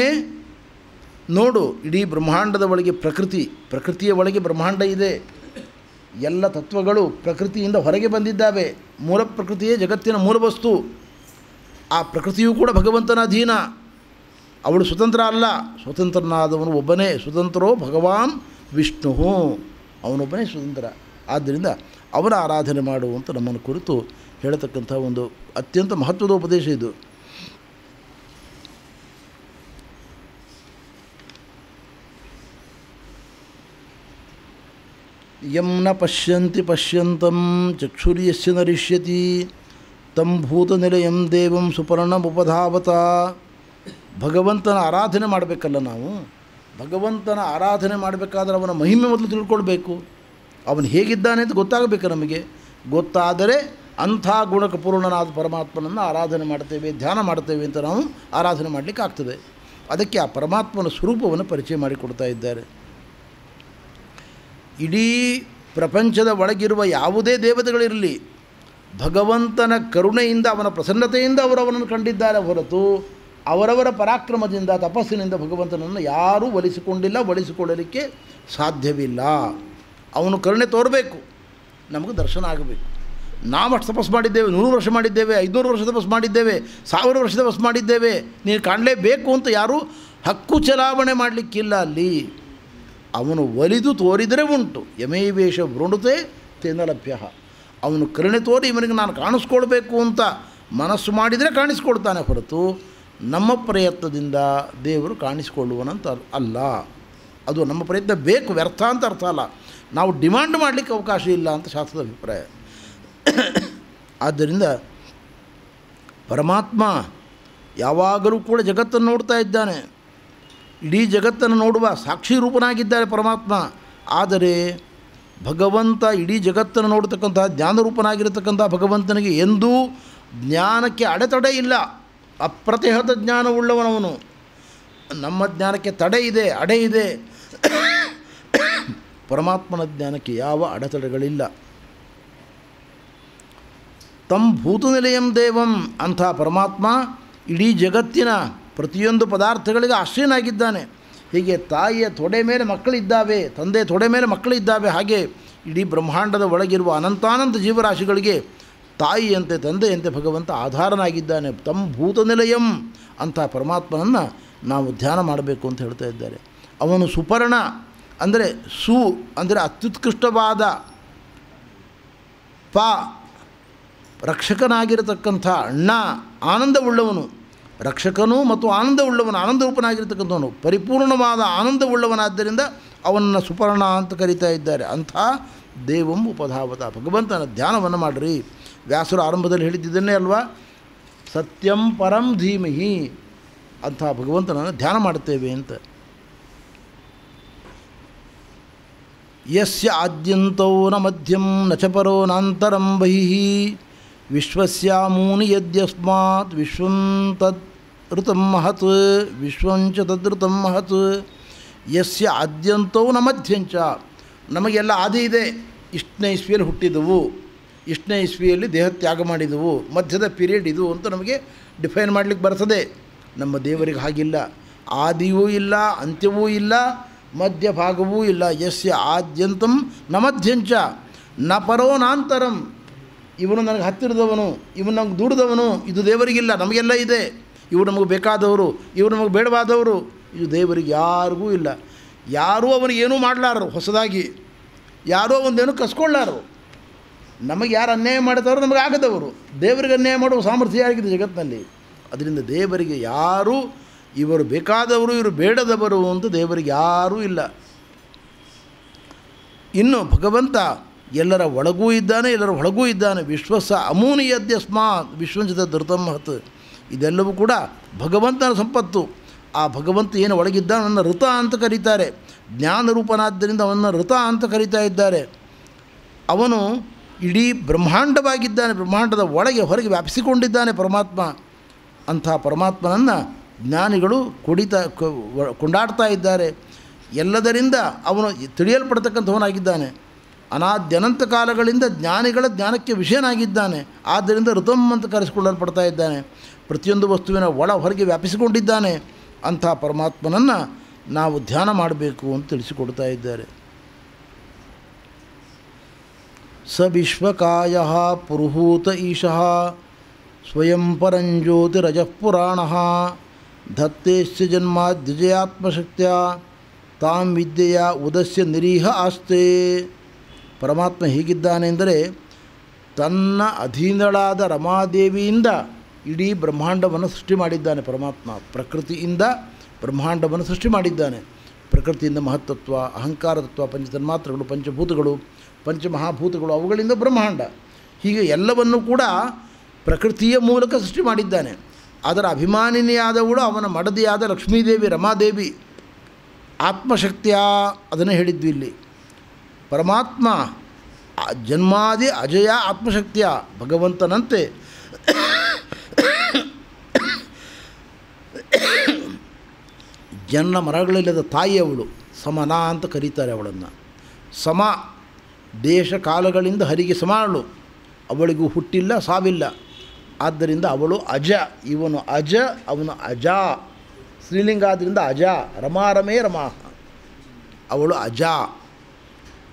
S1: ನೋಡು, ಇಡೀ ಬ್ರಹ್ಮಾಂಡದ ಒಳಗೆ ಪ್ರಕೃತಿಯ ಒಳಗೆ ಬ್ರಹ್ಮಾಂಡ ಇದೆ. ಎಲ್ಲ ತತ್ವಗಳು ಪ್ರಕೃತಿಯಿಂದ ಹೊರಗೆ ಬಂದಿದ್ದಾವೆ. ಮೂಲ ಪ್ರಕೃತಿಯೇ ಜಗತ್ತಿನ ಮೂಲ ವಸ್ತು. ಆ ಪ್ರಕೃತಿಯೂ ಕೂಡ ಭಗವಂತನ ಅಧೀನ. ಅವಳು ಸ್ವತಂತ್ರ ಅಲ್ಲ, ಸ್ವತಂತ್ರನಾದವನು ಒಬ್ಬನೇ. ಸ್ವತಂತ್ರೋ ಭಗವಾನ್ ವಿಷ್ಣು, ಅವನೊಬ್ಬನೇ ಸ್ವತಂತ್ರ. ಆದ್ದರಿಂದ ಅವರ ಆರಾಧನೆ ಮಾಡುವಂಥ ನಮ್ಮನ್ನು ಕುರಿತು ಹೇಳತಕ್ಕಂಥ ಒಂದು ಅತ್ಯಂತ ಮಹತ್ವದ ಉಪದೇಶ ಇದು. ಯಂ ನ ಪಶ್ಯಂತಿ ಪಶ್ಯಂತಂ ಚಕ್ಷುರ್ಯಸ್ಯ ನರಿಷ್ಯತಿ ತಂ ಭೂತನಿಲಯಂ ದೇವಂ ಸುಪರ್ಣಮುಪಧಾವತ. ಭಗವಂತನ ಆರಾಧನೆ ಮಾಡಬೇಕಲ್ಲ ನಾವು. ಭಗವಂತನ ಆರಾಧನೆ ಮಾಡಬೇಕಾದ್ರೆ ಅವನ ಮಹಿಮೆ ಮೊದಲು ತಿಳ್ಕೊಳ್ಬೇಕು. ಅವನು ಹೇಗಿದ್ದಾನೆ ಅಂತ ಗೊತ್ತಾಗಬೇಕು ನಮಗೆ. ಗೊತ್ತಾದರೆ ಅಂಥ ಗುಣಕ ಪೂರ್ಣನಾದ ಪರಮಾತ್ಮನನ್ನು ಆರಾಧನೆ ಮಾಡ್ತೇವೆ, ಧ್ಯಾನ ಮಾಡ್ತೇವೆ ಅಂತ ನಾವು ಆರಾಧನೆ ಮಾಡಲಿಕ್ಕೆ ಆಗ್ತದೆ. ಅದಕ್ಕೆ ಆ ಪರಮಾತ್ಮನ ಸ್ವರೂಪವನ್ನು ಪರಿಚಯ ಮಾಡಿಕೊಡ್ತಾ ಇದ್ದಾರೆ. ಇಡೀ ಪ್ರಪಂಚದ ಒಳಗಿರುವ ಯಾವುದೇ ದೇವತೆಗಳಿರಲಿ, ಭಗವಂತನ ಕರುಣೆಯಿಂದ ಅವನ ಪ್ರಸನ್ನತೆಯಿಂದ ಅವರವನನ್ನು ಕಂಡಿದ್ದಾರೆ ಹೊರತು ಅವರವರ ಪರಾಕ್ರಮದಿಂದ ತಪಸ್ಸಿನಿಂದ ಭಗವಂತನನ್ನು ಯಾರೂ ಒಲಿಸಿಕೊಳ್ಳಲಿಕ್ಕೆ ಸಾಧ್ಯವಿಲ್ಲ. ಅವನು ಕರುಣೆ ತೋರಬೇಕು, ನಮಗೆ ದರ್ಶನ ಆಗಬೇಕು. ನಾವು ಅಷ್ಟು ತಪಸ್ಸು ಮಾಡಿದ್ದೇವೆ, 100 ವರ್ಷ ಮಾಡಿದ್ದೇವೆ, 500 ವರ್ಷ ತಪಸ್ಸು ಮಾಡಿದ್ದೇವೆ, 1000 ವರ್ಷ ತಪಸ್ಸು ಮಾಡಿದ್ದೇವೆ, ನೀನು ಕಾಣಲೇಬೇಕು ಅಂತ ಯಾರೂ ಹಕ್ಕು ಚಲಾವಣೆ ಮಾಡಲಿಕ್ಕಿಲ್ಲ ಅಲ್ಲಿ. ಅವನು ಒಲಿದು ತೋರಿದರೆ ಉಂಟು. ಯಮೈವೇಶ ವೃಣುತೆ ತೇನ ಲಭ್ಯ. ಅವನು ಕರುಣೆ ತೋರಿ ಇವನಿಗೆ ನಾನು ಕಾಣಿಸ್ಕೊಳ್ಬೇಕು ಅಂತ ಮನಸ್ಸು ಮಾಡಿದರೆ ಕಾಣಿಸ್ಕೊಳ್ತಾನೆ ಹೊರತು ನಮ್ಮ ಪ್ರಯತ್ನದಿಂದ ದೇವರು ಕಾಣಿಸಿಕೊಳ್ಳುವನಂತ ಅಲ್ಲ. ಅದು ನಮ್ಮ ಪ್ರಯತ್ನ ಬೇಕು, ವ್ಯರ್ಥ ಅಂತ ಅರ್ಥ ಅಲ್ಲ. ನಾವು ಡಿಮಾಂಡ್ ಮಾಡಲಿಕ್ಕೆ ಅವಕಾಶ ಇಲ್ಲ ಅಂತ ಶಾಸ್ತ್ರದ ಅಭಿಪ್ರಾಯ. ಆದ್ದರಿಂದ ಪರಮಾತ್ಮ ಯಾವಾಗಲೂ ಕೂಡ ಜಗತ್ತನ್ನು ನೋಡ್ತಾ ಇದ್ದಾನೆ. ಇಡೀ ಜಗತ್ತನ್ನು ನೋಡುವ ಸಾಕ್ಷಿ ರೂಪನಾಗಿದ್ದಾರೆ ಪರಮಾತ್ಮ. ಆದರೆ ಭಗವಂತ ಇಡೀ ಜಗತ್ತನ್ನು ನೋಡ್ತಕ್ಕಂಥ ಜ್ಞಾನರೂಪನಾಗಿರತಕ್ಕಂಥ ಭಗವಂತನಿಗೆ ಎಂದೂ ಜ್ಞಾನಕ್ಕೆ ಅಡೆತಡೆ ಇಲ್ಲ. ಅಪ್ರತಿಹತ ಜ್ಞಾನವುಳ್ಳವನವನು. ನಮ್ಮ ಜ್ಞಾನಕ್ಕೆ ತಡೆ ಇದೆ, ಅಡೆ ಇದೆ. ಪರಮಾತ್ಮನ ಜ್ಞಾನಕ್ಕೆ ಯಾವ ಅಡೆತಡೆಗಳಿಲ್ಲ. ತಂ ಭೂತನಿಲಯಂ ದೇವಂ, ಅಂಥ ಪರಮಾತ್ಮ ಇಡೀ ಜಗತ್ತಿನ ಪ್ರತಿಯೊಂದು ಪದಾರ್ಥಗಳಿಗೆ ಆಶ್ರಯನಾಗಿದ್ದಾನೆ. ಹೀಗೆ ತಾಯಿಯ ತೊಡೆ ಮೇಲೆ ಮಕ್ಕಳಿದ್ದಾವೆ, ತಂದೆ ತೊಡೆ ಮೇಲೆ ಮಕ್ಕಳಿದ್ದಾವೆ, ಹಾಗೆ ಇಡೀ ಬ್ರಹ್ಮಾಂಡದ ಒಳಗಿರುವ ಅನಂತಾನಂತ ಜೀವರಾಶಿಗಳಿಗೆ ತಾಯಿಯಂತೆ ತಂದೆಯಂತೆ ಭಗವಂತ ಆಧಾರನಾಗಿದ್ದಾನೆ. ತಂ ಭೂತನಿಲಯಂ, ಅಂಥ ಪರಮಾತ್ಮನನ್ನು ನಾವು ಧ್ಯಾನ ಮಾಡಬೇಕು ಅಂತ ಹೇಳ್ತಾ ಇದ್ದಾರೆ. ಅವನು ಸುಪರ್ಣ ಅಂದರೆ ಅಂದರೆ ಅತ್ಯುತ್ಕೃಷ್ಟವಾದ, ರಕ್ಷಕನಾಗಿರತಕ್ಕಂಥ, ಆನಂದವುಳ್ಳವನು, ರಕ್ಷಕನೂ ಮತ್ತು ಆನಂದವುಳ್ಳವನು, ಆನಂದರೂಪನಾಗಿರ್ತಕ್ಕಂಥವನು, ಪರಿಪೂರ್ಣವಾದ ಆನಂದವುಳ್ಳವನಾದ್ದರಿಂದ ಅವನನ್ನು ಸುಪರ್ಣ ಅಂತ ಕರೀತಾ ಇದ್ದಾರೆ. ಅಂಥ ದೇವಂ ಉಪಧಾವತ, ಭಗವಂತನ ಧ್ಯಾನವನ್ನು ಮಾಡಿರಿ. ವ್ಯಾಸರು ಆರಂಭದಲ್ಲಿ ಹೇಳಿದ್ದನ್ನೇ ಅಲ್ವಾ, ಸತ್ಯಂ ಪರಂ ಧೀಮಹಿ, ಅಂಥ ಭಗವಂತನನ್ನು ಧ್ಯಾನ ಮಾಡುತ್ತೇವೆ ಅಂತ. ಯಸ್ಯ ಆದ್ಯಂತೋ ನ ಮಧ್ಯಂ ನ ಚ ಪರೋ ನಾಂತರಂ ಬಹಿಃ ವಿಶ್ವಸ್ಯಾಮೂನಿ ಯದ್ಯಸ್ಮಾತ್ ವಿಶ್ವಂ ತದ್ ಋತಂ ಮಹತ್ ವಿಶ್ವಂಚ ತದೃತಂ ಮಹತ್. ಯಸ್ಯ ಆದ್ಯಂತೋ ನ ಮಧ್ಯಂಚ, ನಮಗೆಲ್ಲ ಆದಿ ಇದೆ. ಇಷ್ಟನೇ ಇಸ್ವಿಯಲ್ಲಿ ಹುಟ್ಟಿದವು, ಇಷ್ಟನೇ ಇಸ್ವಿಯಲ್ಲಿ ದೇಹತ್ಯಾಗ ಮಾಡಿದವು, ಮಧ್ಯದ ಪೀರಿಯಡ್ ಇದು ಅಂತ ನಮಗೆ ಡಿಫೈನ್ ಮಾಡಲಿಕ್ಕೆ ಬರ್ತದೆ. ನಮ್ಮ ದೇವರಿಗೆ ಹಾಗಿಲ್ಲ. ಆದಿಯೂ ಇಲ್ಲ, ಅಂತ್ಯವೂ ಇಲ್ಲ, ಮಧ್ಯಭಾಗವೂ ಇಲ್ಲ. ಯಸ್ಯ ಆದ್ಯಂತಂ ನ ಮಧ್ಯಂಚ ನ ಪರೋ ನಾಂತರಂ. ಇವನು ನನಗೆ ಹತ್ತಿರದವನು, ಇವನು ನಮ್ಗೆ ದೂರದವನು, ಇದು ದೇವರಿಗಿಲ್ಲ. ನಮಗೆಲ್ಲ ಇದೆ. ಇವರು ನಮಗೆ ಬೇಕಾದವರು, ಇವರು ನಮಗೆ ಬೇಡವಾದವರು, ಇದು ದೇವರಿಗೆ ಯಾರಿಗೂ ಇಲ್ಲ. ಯಾರೂ ಅವನಿಗೆ ಏನೂ ಮಾಡಲಾರರು, ಹೊಸದಾಗಿ ಯಾರೋ ಒಂದೇನು ಕಸ್ಕೊಳ್ಳಾರು. ನಮಗೆ ಯಾರು ಅನ್ಯಾಯ ಮಾಡ್ತಾರೋ ನಮಗೆ ಆಗದವರು, ದೇವರಿಗೆ ಅನ್ಯಾಯ ಮಾಡುವ ಸಾಮರ್ಥ್ಯ ಯಾರಿಗಿದೆ ಜಗತ್ತಿನಲ್ಲಿ. ಅದರಿಂದ ದೇವರಿಗೆ ಯಾರೂ ಇವರು ಬೇಕಾದವರು ಇವರು ಬೇಡದವರು ಅಂತ ದೇವರಿಗೆ ಯಾರೂ ಇಲ್ಲ. ಇನ್ನು ಭಗವಂತ ಎಲ್ಲರ ಒಳಗೂ ಇದ್ದಾನೆ, ಎಲ್ಲರ ಹೊಳಗೂ ಇದ್ದಾನೆ. ವಿಶ್ವಸ ಅಮೂನಿ ಯದ್ಯಸ್ಮಾತ್ ವಿಶ್ವಂಚದ ಧೃತಂ ಮಹತ್. ಇದೆಲ್ಲವೂ ಕೂಡ ಭಗವಂತನ ಸಂಪತ್ತು. ಆ ಭಗವಂತ ಏನು ಒಳಗಿದ್ದಾನೆ ಅವನನ್ನು ಋತ ಅಂತ ಕರೀತಾರೆ. ಜ್ಞಾನರೂಪನಾದ್ದರಿಂದ ಅವನನ್ನು ಋತ ಅಂತ ಕರೀತಾ ಇದ್ದಾರೆ. ಅವನು ಇಡೀ ಬ್ರಹ್ಮಾಂಡವಾಗಿದ್ದಾನೆ, ಬ್ರಹ್ಮಾಂಡದ ಒಳಗೆ ಹೊರಗೆ ವ್ಯಾಪಿಸಿಕೊಂಡಿದ್ದಾನೆ ಪರಮಾತ್ಮ. ಅಂಥ ಪರಮಾತ್ಮನನ್ನು ಜ್ಞಾನಿಗಳು ಕೊಂಡಾಡ್ತಾ ಇದ್ದಾರೆ. ಎಲ್ಲದರಿಂದ ಅವನು ತಿಳಿಯಲ್ಪಡ್ತಕ್ಕಂಥವನಾಗಿದ್ದಾನೆ. ಅನಾದ್ಯನಂತ ಕಾಲಗಳಿಂದ ಜ್ಞಾನಿಗಳ ಜ್ಞಾನಕ್ಕೆ ವಿಷಯನಾಗಿದ್ದಾನೆ. ಆದ್ದರಿಂದ ಋತಂ ಅಂತ ಕರೆಸಿಕೊಳ್ಳಲ್ಪಡ್ತಾ ಇದ್ದಾನೆ. ಪ್ರತಿಯೊಂದು ವಸ್ತುವಿನ ಒಳ ಹೊರಗೆ ವ್ಯಾಪಿಸಿಕೊಂಡಿದ್ದಾನೆ. ಅಂಥ ಪರಮಾತ್ಮನನ್ನು ನಾವು ಧ್ಯಾನ ಮಾಡಬೇಕು ಅಂತ ತಿಳಿಸಿಕೊಡ್ತಾ ಇದ್ದಾರೆ. ಸ ವಿಶ್ವಕಾಯ ಪುರುಹೂತ ಈಶಃ ಸ್ವಯಂ ಪರಂಜ್ಯೋತಿರಜಃ ಪುರಾಣಃ ಧತ್ತೇಸ್ಯ ಜನ್ಮಾದ್ಯಜಯಾತ್ಮಶಕ್ತ್ಯ ತಾಂ ವಿದ್ಯೆಯ ಉದಸ್ಯ ನಿರೀಹ ಆಸ್ತೆ. ಪರಮಾತ್ಮ ಹೀಗಿದ್ದಾನೆ ಎಂದರೆ ತನ್ನ ಅಧೀನಳಾದ ರಮಾದೇವಿಯಿಂದ ಇಡೀ ಬ್ರಹ್ಮಾಂಡವನ್ನು ಸೃಷ್ಟಿ ಮಾಡಿದ್ದಾನೆ. ಪರಮಾತ್ಮ ಪ್ರಕೃತಿಯಿಂದ ಬ್ರಹ್ಮಾಂಡವನ್ನು ಸೃಷ್ಟಿ ಮಾಡಿದ್ದಾನೆ. ಪ್ರಕೃತಿಯಿಂದ ಮಹತ್ತತ್ವ, ಅಹಂಕಾರ ತತ್ವ, ಪಂಚತನ್ಮಾತ್ರಗಳು, ಪಂಚಭೂತಗಳು, ಪಂಚಮಹಾಭೂತಗಳು, ಅವುಗಳಿಂದ ಬ್ರಹ್ಮಾಂಡ. ಹೀಗೆ ಎಲ್ಲವನ್ನೂ ಕೂಡ ಪ್ರಕೃತಿಯ ಮೂಲಕ ಸೃಷ್ಟಿ ಮಾಡಿದ್ದಾನೆ. ಅದರ ಅಭಿಮಾನಿನಿಯಾದವಳು ಅವನ ಮಡದಿಯಾದ ಲಕ್ಷ್ಮೀದೇವಿ, ರಮಾದೇವಿ. ಆತ್ಮಶಕ್ತಿಯ ಅದನ್ನು ಹೇಳಿದ್ವಿ ಇಲ್ಲಿ. ಪರಮಾತ್ಮ ಜನ್ಮಾದಿ ಅಜಯ ಆತ್ಮಶಕ್ತಿಯ ಭಗವಂತನಂತೆ ಜನ್ಮ ಮರಗಳಿಲ್ಲದ ತಾಯಿ ಅವಳು. ಸಮನ ಅಂತ ಕರೀತಾರೆ ಅವಳನ್ನು. ಸಮ ದೇಶ ಕಾಲಗಳಿಂದ ಹರಿಗೆ ಸಮಾನಳು. ಅವಳಿಗೂ ಹುಟ್ಟಿಲ್ಲ, ಸಾವಿಲ್ಲ. ಆದ್ದರಿಂದ ಅವಳು ಅಜ. ಇವನು ಅಜ, ಅವನು ಅಜ. ಸ್ತ್ರೀಲಿಂಗ ಆದ್ದರಿಂದ ಅಜ. ರಮಾರಮೇ ರಮಾ, ಅವಳು ಅಜ.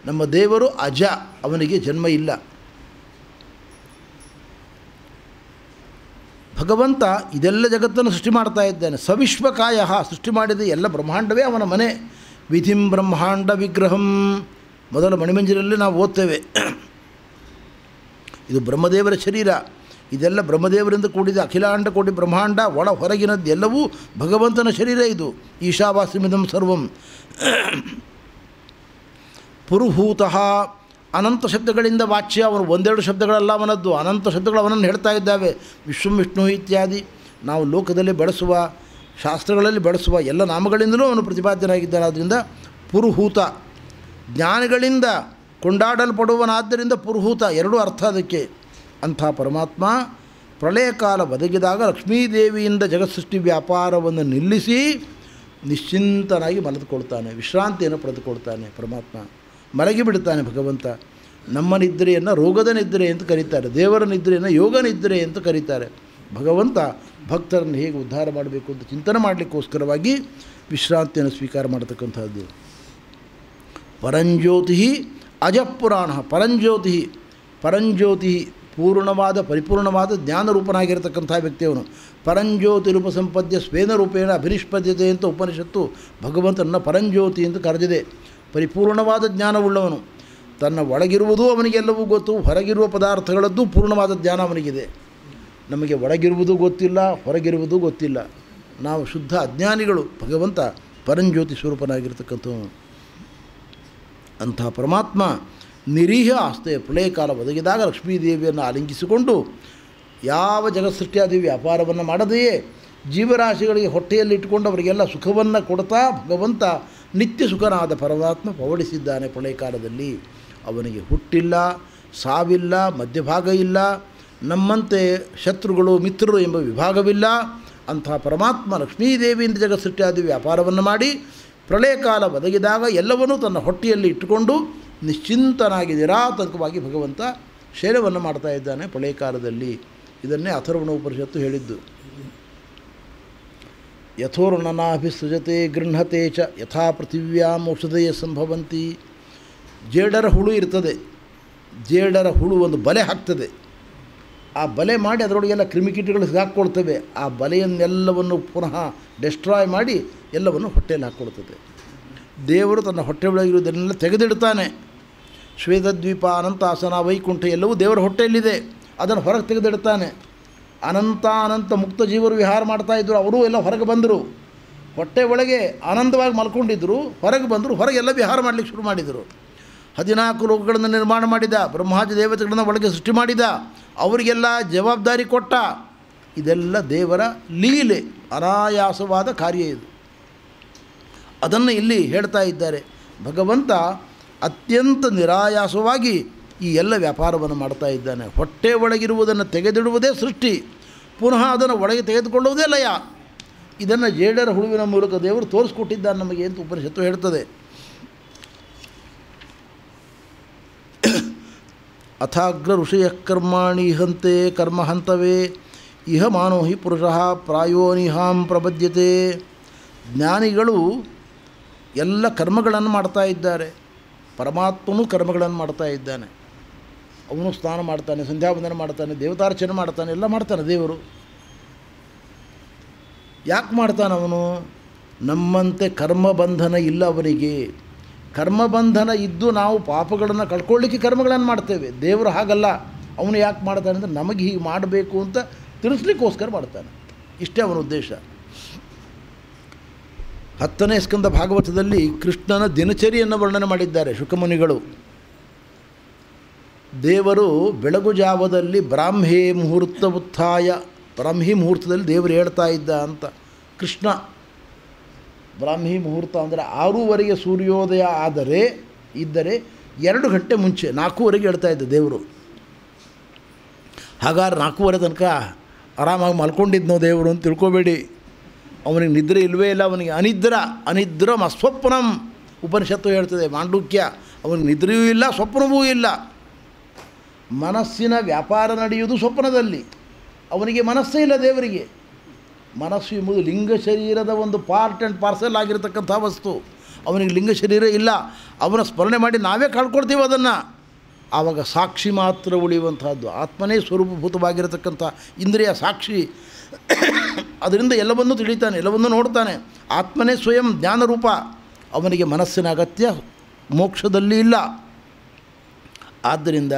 S1: ನಮ್ಮ ದೇವರು ಅಜ, ಅವನಿಗೆ ಜನ್ಮ ಇಲ್ಲ. ಭಗವಂತ ಇದೆಲ್ಲ ಜಗತ್ತನ್ನು ಸೃಷ್ಟಿ ಮಾಡ್ತಾ ಇದ್ದಾನೆ. ಸವಿಶ್ವಕಾಯ, ಸೃಷ್ಟಿ ಮಾಡಿದ ಎಲ್ಲ ಬ್ರಹ್ಮಾಂಡವೇ ಅವನ ಮನೆ. ವಿಧಿಂ ಬ್ರಹ್ಮಾಂಡ ವಿಗ್ರಹಂ, ಮೊದಲ ಮಣಿಮಂಜರಲ್ಲಿ ನಾವು ಓದ್ತೇವೆ. ಇದು ಬ್ರಹ್ಮದೇವರ ಶರೀರ. ಇದೆಲ್ಲ ಬ್ರಹ್ಮದೇವರಿಂದ ಕೂಡಿದ ಅಖಿಲಾಂಡ ಕೋಟಿ ಬ್ರಹ್ಮಾಂಡ ಒಳ ಹೊರಗಿನದ್ದು ಎಲ್ಲವೂ ಭಗವಂತನ ಶರೀರ. ಇದು ಈಶಾವಾಸ್ಯಮಿದಂ ಸರ್ವಂ. ಪುರುಹೂತಃ, ಅನಂತ ಶಬ್ದಗಳಿಂದ ವಾಚ್ಯ. ಅವನು ಒಂದೆರಡು ಶಬ್ದಗಳಲ್ಲ ಅವನದ್ದು, ಅನಂತ ಶಬ್ದಗಳು ಅವನನ್ನು ಹೇಳ್ತಾ ಇದ್ದಾವೆ. ವಿಶ್ವಂ ವಿಷ್ಣು ಇತ್ಯಾದಿ ನಾವು ಲೋಕದಲ್ಲಿ ಬಳಸುವ, ಶಾಸ್ತ್ರಗಳಲ್ಲಿ ಬಳಸುವ ಎಲ್ಲ ನಾಮಗಳಿಂದಲೂ ಅವನು ಪ್ರತಿಪಾದ್ಯನಾಗಿದ್ದಾನೆ. ಆದ್ದರಿಂದ ಪುರುಹೂತ, ಜ್ಞಾನಿಗಳಿಂದ ಕೊಂಡಾಡಲ್ಪಡುವನಾದ್ದರಿಂದ ಪುರುಹೂತ, ಎರಡೂ ಅರ್ಥ ಅದಕ್ಕೆ. ಅಂಥ ಪರಮಾತ್ಮ ಪ್ರಳಯ ಕಾಲ ಬದಗಿದಾಗ ಲಕ್ಷ್ಮೀದೇವಿಯಿಂದ ಜಗತ್ಸೃಷ್ಟಿ ವ್ಯಾಪಾರವನ್ನು ನಿಲ್ಲಿಸಿ ನಿಶ್ಚಿಂತನಾಗಿ ಮಲಗಿಕೊಳ್ತಾನೆ, ವಿಶ್ರಾಂತಿಯನ್ನು ಪಡೆದುಕೊಳ್ತಾನೆ. ಪರಮಾತ್ಮ ಮಲಗಿಬಿಡ್ತಾನೆ. ಭಗವಂತ ನಮ್ಮ ನಿದ್ರೆಯನ್ನು ರೋಗದ ನಿದ್ರೆ ಅಂತ ಕರೀತಾರೆ, ದೇವರ ನಿದ್ರೆಯನ್ನು ಯೋಗ ನಿದ್ರೆ ಅಂತ ಕರೀತಾರೆ. ಭಗವಂತ ಭಕ್ತರನ್ನು ಹೇಗೆ ಉದ್ಧಾರ ಮಾಡಬೇಕು ಅಂತ ಚಿಂತನೆ ಮಾಡಲಿಕ್ಕೋಸ್ಕರವಾಗಿ ವಿಶ್ರಾಂತಿಯನ್ನು ಸ್ವೀಕಾರ ಮಾಡತಕ್ಕಂಥದ್ದು. ಪರಂಜ್ಯೋತಿ ಅಜಪುರಾಣ. ಪರಂಜ್ಯೋತಿ, ಪರಂಜ್ಯೋತಿ ಪೂರ್ಣವಾದ ಪರಿಪೂರ್ಣವಾದ ಜ್ಞಾನರೂಪನಾಗಿರತಕ್ಕಂಥ ವ್ಯಕ್ತಿಯವನು. ಪರಂಜ್ಯೋತಿ ರೂಪ ಸಂಪದ್ಯ ಸ್ವೇನ ರೂಪೇಣ ಅಭಿನಿಷ್ಪದ್ಯತೆ ಅಂತ ಉಪನಿಷತ್ತು ಭಗವಂತನನ್ನು ಪರಂಜ್ಯೋತಿ ಅಂತ ಕರೆದಿದೆ. ಪರಿಪೂರ್ಣವಾದ ಜ್ಞಾನವುಳ್ಳವನು. ತನ್ನ ಒಳಗಿರುವುದೂ ಅವನಿಗೆಲ್ಲವೂ ಗೊತ್ತು, ಹೊರಗಿರುವ ಪದಾರ್ಥಗಳದ್ದು ಪೂರ್ಣವಾದ ಜ್ಞಾನ ಅವನಿಗಿದೆ. ನಮಗೆ ಒಳಗಿರುವುದೂ ಗೊತ್ತಿಲ್ಲ, ಹೊರಗಿರುವುದೂ ಗೊತ್ತಿಲ್ಲ. ನಾವು ಶುದ್ಧ ಅಜ್ಞಾನಿಗಳು. ಭಗವಂತ ಪರಂಜ್ಯೋತಿ ಸ್ವರೂಪನಾಗಿರ್ತಕ್ಕಂಥವನು. ಅಂಥ ಪರಮಾತ್ಮ ನಿರೀಹ ಆಸ್ತೆ ಪ್ರಳಯಕಾಲ ಒದಗಿದಾಗ ಲಕ್ಷ್ಮೀದೇವಿಯನ್ನು ಆಲಿಂಗಿಸಿಕೊಂಡು ಯಾವ ಜಗತ್ಸೃಷ್ಟಿಯಾದಿ ವ್ಯಾಪಾರವನ್ನು ಮಾಡದೆಯೇ ಜೀವರಾಶಿಗಳಿಗೆ ಹೊಟ್ಟೆಯಲ್ಲಿ ಇಟ್ಟುಕೊಂಡು ಅವರಿಗೆಲ್ಲ ಸುಖವನ್ನು ಕೊಡ್ತಾ ಭಗವಂತ ನಿತ್ಯ ಸುಖನಾದ ಪರಮಾತ್ಮ ಪವಡಿಸಿದ್ದಾನೆ. ಪ್ರಳಯಕಾಲದಲ್ಲಿ ಅವನಿಗೆ ಹುಟ್ಟಿಲ್ಲ, ಸಾವಿಲ್ಲ, ಮಧ್ಯಭಾಗ ಇಲ್ಲ, ನಮ್ಮಂತೆ ಶತ್ರುಗಳು ಮಿತ್ರರು ಎಂಬ ವಿಭಾಗವಿಲ್ಲ. ಅಂತಹ ಪರಮಾತ್ಮ ಲಕ್ಷ್ಮೀದೇವಿಯಿಂದ ಜಗತ್ಸೃಷ್ಟಿಯಾದಿ ವ್ಯಾಪಾರವನ್ನು ಮಾಡಿ ಪ್ರಳಯಕಾಲ ಒದಗಿದಾಗ ಎಲ್ಲವನ್ನೂ ತನ್ನ ಹೊಟ್ಟೆಯಲ್ಲಿ ಇಟ್ಟುಕೊಂಡು ನಿಶ್ಚಿಂತನಾಗಿ ನಿರಾತಂಕವಾಗಿ ಭಗವಂತ ಶಯನವನ್ನು ಮಾಡ್ತಾ ಇದ್ದಾನೆ ಪ್ರಳಯಕಾಲದಲ್ಲಿ. ಇದನ್ನೇ ಅಥರ್ವಣ ಉಪನಿಷತ್ತು ಹೇಳಿದ್ದು. ಯಥೋರ್ಣನಾಭಿಸೃಜತೆ ಗೃಹತೆ ಚ ಯಥಾ ಪೃಥಿವ್ಯಾಂ ಔಷಧಯ ಸಂಭವಂತಿ. ಜೇಡರ ಹುಳು ಇರ್ತದೆ, ಜೇಡರ ಹುಳು ಒಂದು ಬಲೆ ಹಾಕ್ತದೆ. ಆ ಬಲೆ ಮಾಡಿ ಅದರೊಳಗೆಲ್ಲ ಕ್ರಿಮಿಕೀಟಗಳು ಹಾಕ್ಕೊಳ್ತವೆ. ಆ ಬಲೆಯನ್ನೆಲ್ಲವನ್ನು ಪುನಃ ಡೆಸ್ಟ್ರಾಯ್ ಮಾಡಿ ಎಲ್ಲವನ್ನು ಹೊಟ್ಟೆಯಲ್ಲಿ ಹಾಕ್ಕೊಳ್ತದೆ. ದೇವರು ತನ್ನ ಹೊಟ್ಟೆ ಒಳಗಿರುವುದನ್ನೆಲ್ಲ ತೆಗೆದಿಡ್ತಾನೆ. ಶ್ವೇತದ್ವೀಪ, ಅನಂತಾಸನ, ವೈಕುಂಠ ಎಲ್ಲವೂ ದೇವರ ಹೊಟ್ಟೆಯಲ್ಲಿದೆ. ಅದನ್ನು ಹೊರಗೆ ತೆಗೆದಿಡ್ತಾನೆ. ಅನಂತ ಮುಕ್ತ ಜೀವರು ವಿಹಾರ ಮಾಡ್ತಾಯಿದ್ರು. ಅವರೂ ಎಲ್ಲ ಹೊರಗೆ ಬಂದರು. ಹೊಟ್ಟೆ ಒಳಗೆ ಆನಂದವಾಗಿ ಮಲ್ಕೊಂಡಿದ್ದರು. ಹೊರಗೆ ಬಂದರು. ಹೊರಗೆಲ್ಲ ವಿಹಾರ ಮಾಡಲಿಕ್ಕೆ ಶುರು ಮಾಡಿದರು. 14 ಲೋಕಗಳನ್ನು ನಿರ್ಮಾಣ ಮಾಡಿದ. ಬ್ರಹ್ಮಾದಿ ದೇವತೆಗಳನ್ನು ಒಳಗೆ ಸೃಷ್ಟಿ ಮಾಡಿದ. ಅವರಿಗೆಲ್ಲ ಜವಾಬ್ದಾರಿ ಕೊಟ್ಟ. ಇದೆಲ್ಲ ದೇವರ ಲೀಲೆ, ಅನಾಯಾಸವಾದ ಕಾರ್ಯ ಇದು. ಅದನ್ನು ಇಲ್ಲಿ ಹೇಳ್ತಾ ಇದ್ದಾರೆ. ಭಗವಂತ ಅತ್ಯಂತ ನಿರಾಯಾಸವಾಗಿ ಈ ಎಲ್ಲ ವ್ಯಾಪಾರವನ್ನು ಮಾಡ್ತಾ ಇದ್ದಾನೆ. ಹೊಟ್ಟೆ ಒಳಗಿರುವುದನ್ನು ತೆಗೆದಿಡುವುದೇ ಸೃಷ್ಟಿ, ಪುನಃ ಅದನ್ನು ಒಳಗೆ ತೆಗೆದುಕೊಳ್ಳುವುದೇ ಲಯ. ಇದನ್ನು ಜೇಡರ ಹುಳುವಿನ ಮೂಲಕ ದೇವರು ತೋರಿಸ್ಕೊಟ್ಟಿದ್ದಾನೆ ನಮಗೆ ಅಂತ ಉಪನಿಷತ್ತು ಹೇಳ್ತದೆ. ಅಥಾಗ್ರ ಋಷಯ ಕರ್ಮಾಣಿ ಹಂತೆ ಕರ್ಮ ಹಂತವೇ ಇಹ ಮಾನೋ ಹಿ ಪುರುಷಃ ಪ್ರಾಯೋನಿಹಾಂ ಪ್ರಬದ್ಯತೆ. ಜ್ಞಾನಿಗಳು ಎಲ್ಲ ಕರ್ಮಗಳನ್ನು ಮಾಡ್ತಾ ಇದ್ದಾರೆ. ಪರಮಾತ್ಮನೂ ಕರ್ಮಗಳನ್ನು ಮಾಡ್ತಾ ಇದ್ದಾನೆ. ಅವನು ಸ್ನಾನ ಮಾಡ್ತಾನೆ, ಸಂಧ್ಯಾವಂದನೆ ಮಾಡ್ತಾನೆ, ದೇವತಾರ್ಚನೆ ಮಾಡ್ತಾನೆ, ಎಲ್ಲ ಮಾಡ್ತಾನೆ ದೇವರು. ಯಾಕೆ ಮಾಡ್ತಾನೆ ಅವನು? ನಮ್ಮಂತೆ ಕರ್ಮಬಂಧನ ಇಲ್ಲ ಅವನಿಗೆ. ಕರ್ಮಬಂಧನ ಇದ್ದು ನಾವು ಪಾಪಗಳನ್ನು ಕಳ್ಕೊಳ್ಳಿಕ್ಕೆ ಕರ್ಮಗಳನ್ನು ಮಾಡ್ತೇವೆ. ದೇವರು ಹಾಗಲ್ಲ. ಅವನು ಯಾಕೆ ಮಾಡ್ತಾನೆ ಅಂದರೆ ನಮಗೆ ಹೀಗೆ ಮಾಡಬೇಕು ಅಂತ ತಿಳಿಸ್ಲಿಕ್ಕೋಸ್ಕರ ಮಾಡ್ತಾನೆ. ಇಷ್ಟೇ ಅವನ ಉದ್ದೇಶ. 10ನೇ ಸ್ಕಂದ ಭಾಗವತದಲ್ಲಿ ಕೃಷ್ಣನ ದಿನಚರಿಯನ್ನು ವರ್ಣನೆ ಮಾಡಿದ್ದಾರೆ ಶುಕಮುನಿಗಳು. ದೇವರು ಬೆಳಗು ಜಾವದಲ್ಲಿ ಬ್ರಾಹ್ಮಿ ಮುಹೂರ್ತ ಉತ್ಥಾಯ, ಬ್ರಾಹ್ಮಿ ಮುಹೂರ್ತದಲ್ಲಿ ದೇವರು ಹೇಳ್ತಾ ಇದ್ದ ಅಂತ. ಕೃಷ್ಣ ಬ್ರಾಹ್ಮಿ ಮುಹೂರ್ತ ಅಂದರೆ 6:30 ಸೂರ್ಯೋದಯ ಇದ್ದರೆ 2 ಗಂಟೆ ಮುಂಚೆ 4:30 ಹೇಳ್ತಾ ಇದ್ದ ದೇವರು. ಹಾಗಾದ್ರೆ 4:30 ತನಕ ಆರಾಮಾಗಿ ಮಲ್ಕೊಂಡಿದ್ನೋ ದೇವರು ಅಂತ ತಿಳ್ಕೊಬೇಡಿ. ಅವನಿಗೆ ನಿದ್ರೆ ಇಲ್ಲವೇ ಇಲ್ಲ. ಅವನಿಗೆ ಅನಿದ್ರಂ ಅಸ್ವಪ್ನಂ ಉಪನಿಷತ್ತು ಹೇಳ್ತದೆ, ಮಾಂಡುಕ್ಯ. ಅವನಿಗೆ ನಿದ್ರೆಯೂ ಇಲ್ಲ, ಸ್ವಪ್ನವೂ ಇಲ್ಲ. ಮನಸ್ಸಿನ ವ್ಯಾಪಾರ ನಡೆಯುವುದು ಸ್ವಪ್ನದಲ್ಲಿ. ಅವನಿಗೆ ಮನಸ್ಸೇ ಇಲ್ಲ ದೇವರಿಗೆ. ಮನಸ್ಸು ಎಂಬುದು ಲಿಂಗ ಶರೀರದ ಒಂದು ಪಾರ್ಟ್ ಆ್ಯಂಡ್ ಪಾರ್ಸೆಲ್ ಆಗಿರತಕ್ಕಂಥ ವಸ್ತು. ಅವನಿಗೆ ಲಿಂಗ ಶರೀರ ಇಲ್ಲ. ಅವನ ಸ್ಮರಣೆ ಮಾಡಿ ನಾವೇ ಕಳ್ಕೊಳ್ತೀವಿ ಅದನ್ನು. ಆವಾಗ ಸಾಕ್ಷಿ ಮಾತ್ರ ಉಳಿಯುವಂತಹದ್ದು. ಆತ್ಮನೇ ಸ್ವರೂಪಭೂತವಾಗಿರತಕ್ಕಂಥ ಇಂದ್ರಿಯ ಸಾಕ್ಷಿ. ಅದರಿಂದ ಎಲ್ಲವನ್ನೂ ತಿಳಿತಾನೆ, ಎಲ್ಲವನ್ನೂ ನೋಡ್ತಾನೆ. ಆತ್ಮನೇ ಸ್ವಯಂ ಜ್ಞಾನರೂಪ. ಅವನಿಗೆ ಮನಸ್ಸಿನ ಅಗತ್ಯ ಮೋಕ್ಷದಲ್ಲಿ ಇಲ್ಲ. ಆದ್ದರಿಂದ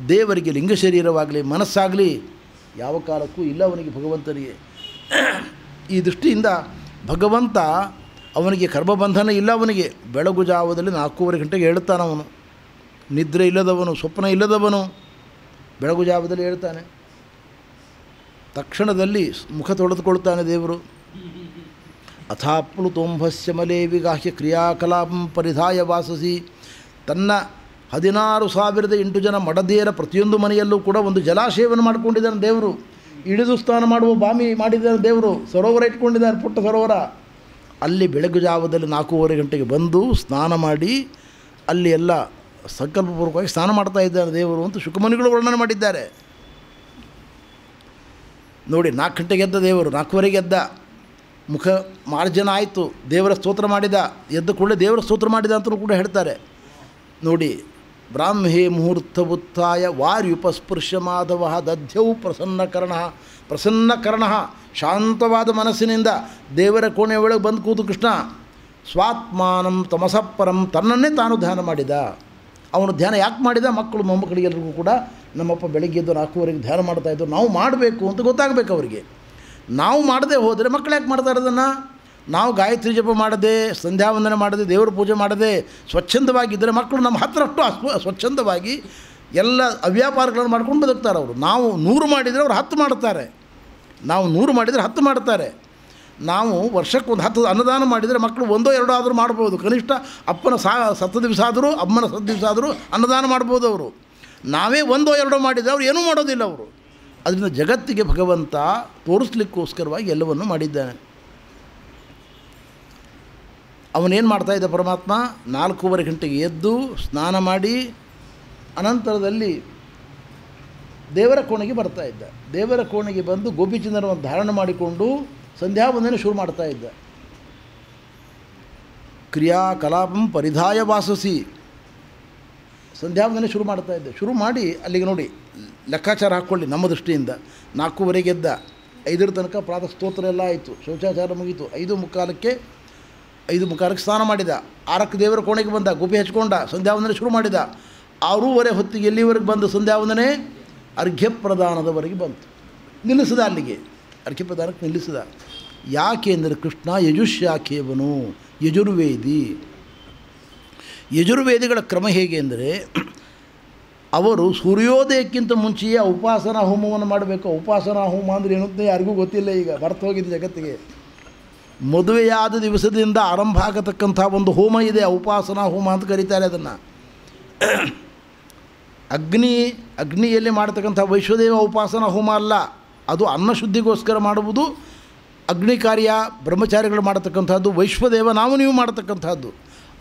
S1: ದೇವರಿಗೆ ಲಿಂಗ ಶರೀರವಾಗಲಿ ಮನಸ್ಸಾಗಲಿ ಯಾವ ಕಾಲಕ್ಕೂ ಇಲ್ಲ ಅವನಿಗೆ, ಭಗವಂತನಿಗೆ. ಈ ದೃಷ್ಟಿಯಿಂದ ಭಗವಂತ ಅವನಿಗೆ ಕರ್ಮಬಂಧನ ಇಲ್ಲ. ಅವನಿಗೆ ಬೆಳಗು ಜಾವದಲ್ಲಿ 4:30 ಗಂಟೆಗೆ ಹೇಳ್ತಾನೆ. ಅವನು ನಿದ್ರೆ ಇಲ್ಲದವನು, ಸ್ವಪ್ನ ಇಲ್ಲದವನು ಬೆಳಗು ಜಾವದಲ್ಲಿ ಹೇಳ್ತಾನೆ. ತಕ್ಷಣದಲ್ಲಿ ಮುಖ ತೊಳೆದುಕೊಳ್ತಾನೆ ದೇವರು. ಅಥಾಪ್ಲುತೋಂಭಸ್ಯ ಮಲೇ ವಿಗಾಹ್ಯ ಕ್ರಿಯಾಕಲಾಪಂ ಪರಿಧಾಯ ವಾಸಸಿ. ತನ್ನ 16,008 ಜನ ಮಡದಿಯರ ಪ್ರತಿಯೊಂದು ಮನೆಯಲ್ಲೂ ಕೂಡ ಒಂದು ಜಲಾಶಯವನ್ನು ಮಾಡಿಕೊಂಡಿದ್ದಾನೆ ದೇವರು. ಇಳಿದು ಸ್ನಾನ ಮಾಡುವ ಬಾಮಿ ಮಾಡಿದ್ದಾನೆ ದೇವರು. ಸರೋವರ ಇಟ್ಕೊಂಡಿದ್ದಾನೆ, ಪುಟ್ಟ ಸರೋವರ. ಅಲ್ಲಿ ಬೆಳಗ್ಗೆ ಜಾವದಲ್ಲಿ 4:30 ಗಂಟೆಗೆ ಬಂದು ಸ್ನಾನ ಮಾಡಿ ಅಲ್ಲಿ ಎಲ್ಲ ಸಂಕಲ್ಪಪೂರ್ವಕವಾಗಿ ಸ್ನಾನ ಮಾಡ್ತಾ ಇದ್ದಾನೆ ದೇವರು ಅಂತ ಶುಕಮುನಿಗಳು ವರ್ಣನೆ ಮಾಡಿದ್ದಾರೆ. ನೋಡಿ, 4 ಗಂಟೆಗೆ ಎದ್ದ ದೇವರು, 4:15 ಎದ್ದ. ಮುಖ ಮಾರ್ಜನ ಆಯಿತು, ದೇವರ ಸ್ತೋತ್ರ ಮಾಡಿದ. ಎದ್ದ ಕೂಡಲೇ ದೇವರ ಸ್ತೋತ್ರ ಮಾಡಿದ ಅಂತಲೂ ಕೂಡ ಹೇಳ್ತಾರೆ. ನೋಡಿ, ಬ್ರಾಹ್ಮೇ ಮುಹೂರ್ತ ಉತ್ಥಾಯ ವಾರ್ಯುಪಸ್ಪೃಶ್ಯ ಮಾಧವ ದಧ್ಯೌ ಪ್ರಸನ್ನಕರ್ಣ. ಶಾಂತವಾದ ಮನಸ್ಸಿನಿಂದ ದೇವರ ಕೋಣೆ ಒಳಗೆ ಬಂದು ಕೂತು ಕೃಷ್ಣ ಸ್ವಾತ್ಮಾನಂ ತಮಸಪ್ಪರಂ, ತನ್ನನ್ನೇ ತಾನು ಧ್ಯಾನ ಮಾಡಿದ. ಅವನು ಧ್ಯಾನ ಯಾಕೆ ಮಾಡಿದ? ಮಕ್ಕಳು ಮೊಮ್ಮಕ್ಕಳಿಗೆಲ್ಲರಿಗೂ ಕೂಡ ನಮ್ಮಪ್ಪ ಬೆಳಗ್ಗೆ ಎದ್ದು 4:30 ಧ್ಯಾನ ಮಾಡ್ತಾಯಿದ್ದು, ನಾವು ಮಾಡಬೇಕು ಅಂತ ಗೊತ್ತಾಗಬೇಕು ಅವರಿಗೆ. ನಾವು ಮಾಡದೆ ಹೋದರೆ ಮಕ್ಕಳು ಯಾಕೆ ಮಾಡ್ತಾರೆ ಅದನ್ನು? ನಾವು ಗಾಯತ್ರಿ ಜಪ ಮಾಡದೆ, ಸಂಧ್ಯಾ ವಂದನೆ ಮಾಡದೆ, ದೇವರ ಪೂಜೆ ಮಾಡದೆ ಸ್ವಚ್ಛಂದವಾಗಿದ್ದರೆ ಮಕ್ಕಳು ನಮ್ಮ ಹತ್ತರಷ್ಟು ಸ್ವಚ್ಛಂದವಾಗಿ ಎಲ್ಲ ಅವ್ಯಾಪಾರಗಳನ್ನು ಮಾಡ್ಕೊಂಡು ಬದುಕ್ತಾರೆ ಅವರು. ನಾವು 100 ಮಾಡಿದರೆ ಅವರು 10 ಮಾಡ್ತಾರೆ. ನಾವು 100 ಮಾಡಿದರೆ 10 ಮಾಡ್ತಾರೆ. ನಾವು ವರ್ಷಕ್ಕೆ ಒಂದು 10 ಅನ್ನದಾನ ಮಾಡಿದರೆ ಮಕ್ಕಳು 1-2 ಆದರೂ ಮಾಡ್ಬೋದು. ಕನಿಷ್ಠ ಅಪ್ಪನ ಸತ್ತ ದಿವಸ ಆದರೂ, ಅಮ್ಮನ ಸತ್ತ ದಿವಸ ಆದರೂ ಅನ್ನದಾನ ಮಾಡ್ಬೋದು ಅವರು. ನಾವೇ 1-2 ಮಾಡಿದರೆ ಅವ್ರು ಏನೂ ಮಾಡೋದಿಲ್ಲ ಅವರು. ಅದರಿಂದ ಜಗತ್ತಿಗೆ ಭಗವಂತ ತೋರಿಸ್ಲಿಕ್ಕೋಸ್ಕರವಾಗಿ ಎಲ್ಲವನ್ನು ಮಾಡಿದ್ದಾನೆ. ಅವನೇನು ಮಾಡ್ತಾಯಿದ್ದ ಪರಮಾತ್ಮ, 4:15 ಗಂಟೆಗೆ ಎದ್ದು ಸ್ನಾನ ಮಾಡಿ ಅನಂತರದಲ್ಲಿ ದೇವರ ಕೋಣೆಗೆ ಬರ್ತಾಯಿದ್ದ. ದೇವರ ಕೋಣೆಗೆ ಬಂದು ಗೋಪಿಚಂದ್ರವನ್ನು ಧಾರಣ ಮಾಡಿಕೊಂಡು ಸಂಧ್ಯಾ ವಂದನೆ ಶುರು ಮಾಡ್ತಾಯಿದ್ದ. ಕ್ರಿಯಾಕಲಾಪಂ ಪರಿಧಾಯ ವಾಸಸಿ, ಸಂಧ್ಯಾ ವಂದನೆ ಶುರು ಮಾಡ್ತಾಯಿದ್ದೆ. ಶುರು ಮಾಡಿ ಅಲ್ಲಿಗೆ ನೋಡಿ ಲೆಕ್ಕಾಚಾರ ಹಾಕ್ಕೊಳ್ಳಿ. ನಮ್ಮ ದೃಷ್ಟಿಯಿಂದ 4:15 ಎದ್ದ, 5 ತನಕ ಪ್ರಾತಃ ಸ್ತೋತ್ರ ಎಲ್ಲ ಆಯಿತು, ಶೌಚಾಚಾರ ಮುಗೀತು. 5:15ಕ್ಕೆ ಸ್ನಾನ ಮಾಡಿದ. 6ಕ್ಕೆ ದೇವರ ಕೋಣೆಗೆ ಬಂದ, ಗೋಪಿ ಹಚ್ಕೊಂಡ, ಸಂಧ್ಯಾ ವಂದನೆ ಶುರು ಮಾಡಿದ. 6:15 ಹೊತ್ತಿಗೆ ಎಲ್ಲಿವರೆಗೆ ಬಂದು ಸಂಧ್ಯಾ ವಂದನೆ ಅರ್ಘ್ಯ ಪ್ರದಾನದವರೆಗೆ ಬಂತು. ನಿಲ್ಲಿಸಿದ, ಅಲ್ಲಿಗೆ ಅರ್ಘ್ಯ ಪ್ರದಾನಕ್ಕೆ ನಿಲ್ಲಿಸಿದ. ಯಾಕೆ ಅಂದರೆ ಕೃಷ್ಣ ಯಜುಶಾಖೇವನು, ಯಜುರ್ವೇದಿ. ಯಜುರ್ವೇದಿಗಳ ಕ್ರಮ ಹೇಗೆ ಅಂದರೆ, ಅವರು ಸೂರ್ಯೋದಯಕ್ಕಿಂತ ಮುಂಚೆಯೇ ಉಪಾಸನಾ ಹೋಮವನ್ನು ಮಾಡಬೇಕು. ಉಪಾಸನಾ ಹೋಮ ಅಂದರೆ ಏನು ಅಂತ ಯಾರಿಗೂ ಗೊತ್ತಿಲ್ಲ, ಈಗ ಬರ್ತು ಹೋಗಿದೆ ಜಗತ್ತಿಗೆ. ಮದುವೆಯಾದ ದಿವಸದಿಂದ ಆರಂಭ ಆಗತಕ್ಕಂಥ ಒಂದು ಹೋಮ ಇದೆ, ಉಪಾಸನಾ ಹೋಮ ಅಂತ ಕರೀತಾರೆ ಅದನ್ನು. ಅಗ್ನಿಯಲ್ಲಿ ಮಾಡತಕ್ಕಂಥ ವೈಶ್ವದೇವ ಉಪಾಸನಾ ಹೋಮ ಅಲ್ಲ, ಅದು ಅನ್ನಶುದ್ಧಿಗೋಸ್ಕರ ಮಾಡುವುದು. ಅಗ್ನಿ ಕಾರ್ಯ ಬ್ರಹ್ಮಚಾರಿಗಳು ಮಾಡತಕ್ಕಂಥದ್ದು, ವೈಶ್ವದೇವ ನಾವು ನೀವು ಮಾಡತಕ್ಕಂಥದ್ದು.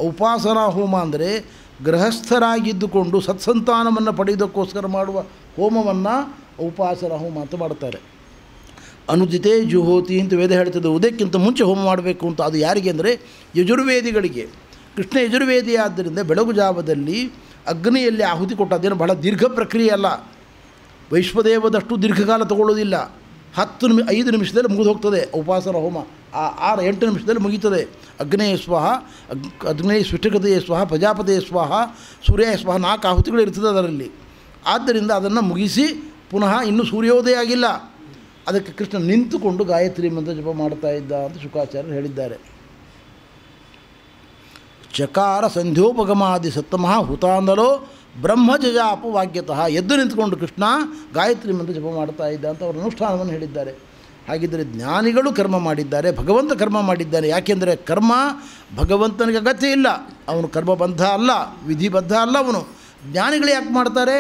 S1: ಉಪಾಸನಾ ಹೋಮ ಅಂದರೆ ಗೃಹಸ್ಥರಾಗಿದ್ದುಕೊಂಡು ಸತ್ಸಂತಾನವನ್ನು ಪಡೆಯುವುದಕ್ಕೋಸ್ಕರ ಮಾಡುವ ಹೋಮವನ್ನು ಉಪಾಸನಾ ಹೋಮ ಅಂತ ಮಾಡ್ತಾರೆ. ಅನುದಿತೆ ಜುಹೋತಿ ಅಂತ ವೇದ ಹೇಳ್ತದೆ, ಉದಯಕ್ಕಿಂತ ಮುಂಚೆ ಹೋಮ ಮಾಡಬೇಕು ಅಂತ. ಅದು ಯಾರಿಗೆ ಅಂದರೆ ಯಜುರ್ವೇದಿಗಳಿಗೆ. ಕೃಷ್ಣ ಯಜುರ್ವೇದಿ ಆದ್ದರಿಂದ ಬೆಳಗು ಜಾವದಲ್ಲಿ ಅಗ್ನಿಯಲ್ಲಿ ಆಹುತಿ ಕೊಟ್ಟ. ಅದೇನು ಬಹಳ ದೀರ್ಘ ಪ್ರಕ್ರಿಯೆ ಅಲ್ಲ, ವೈಶ್ವದೇವದಷ್ಟು ದೀರ್ಘಕಾಲ ತಗೊಳ್ಳೋದಿಲ್ಲ. 5 ನಿಮಿಷದಲ್ಲಿ ಮುಗಿದು ಹೋಗ್ತದೆ ಉಪಾಸನಾ ಹೋಮ. 6-8 ನಿಮಿಷದಲ್ಲಿ ಮುಗೀತದೆ. ಅಗ್ನೇಯ ಸ್ವಾಹ, ಅಗ್ನೇಯ ಸೃಷ್ಟಿಕತೆಯ ಸ್ವಾಹ, ಪ್ರಜಾಪತಿಯ ಸ್ವಾಹ, ಸೂರ್ಯ ಸ್ವಾಹ, 4 ಆಹುತಿಗಳು ಇರ್ತದೆ ಅದರಲ್ಲಿ. ಆದ್ದರಿಂದ ಅದನ್ನು ಮುಗಿಸಿ ಪುನಃ ಇನ್ನೂ ಸೂರ್ಯೋದಯ ಆಗಿಲ್ಲ, ಅದಕ್ಕೆ ಕೃಷ್ಣ ನಿಂತುಕೊಂಡು ಗಾಯತ್ರಿ ಮಂತ್ರ ಜಪ ಮಾಡ್ತಾ ಇದ್ದ ಅಂತ ಶುಕಾಚಾರ್ಯರು ಹೇಳಿದ್ದಾರೆ. ಚಕಾರ ಸಂಧ್ಯೋಪಗಮಾದಿ ಸತ್ತಮಃ ಹುತಾಂದಲೋ ಬ್ರಹ್ಮಜಜಾಪವಾಕ್ಯತಃ. ಎದ್ದು ನಿಂತ್ಕೊಂಡು ಕೃಷ್ಣ ಗಾಯತ್ರಿ ಮಂತ್ರ ಜಪ ಮಾಡ್ತಾ ಇದ್ದ ಅಂತ ಅವರ ಅನುಷ್ಠಾನವನ್ನು ಹೇಳಿದ್ದಾರೆ. ಹಾಗಿದ್ದರೆ ಜ್ಞಾನಿಗಳು ಕರ್ಮ ಮಾಡಿದ್ದಾರೆ, ಭಗವಂತ ಕರ್ಮ ಮಾಡಿದ್ದಾನೆ. ಯಾಕೆಂದರೆ ಕರ್ಮ ಭಗವಂತನಿಗೆ ಅಗತ್ಯ ಇಲ್ಲ, ಅವನು ಕರ್ಮಬದ್ಧ ಅಲ್ಲ, ವಿಧಿಬದ್ಧ ಅಲ್ಲ ಅವನು. ಜ್ಞಾನಿಗಳು ಯಾಕೆ ಮಾಡ್ತಾರೆ?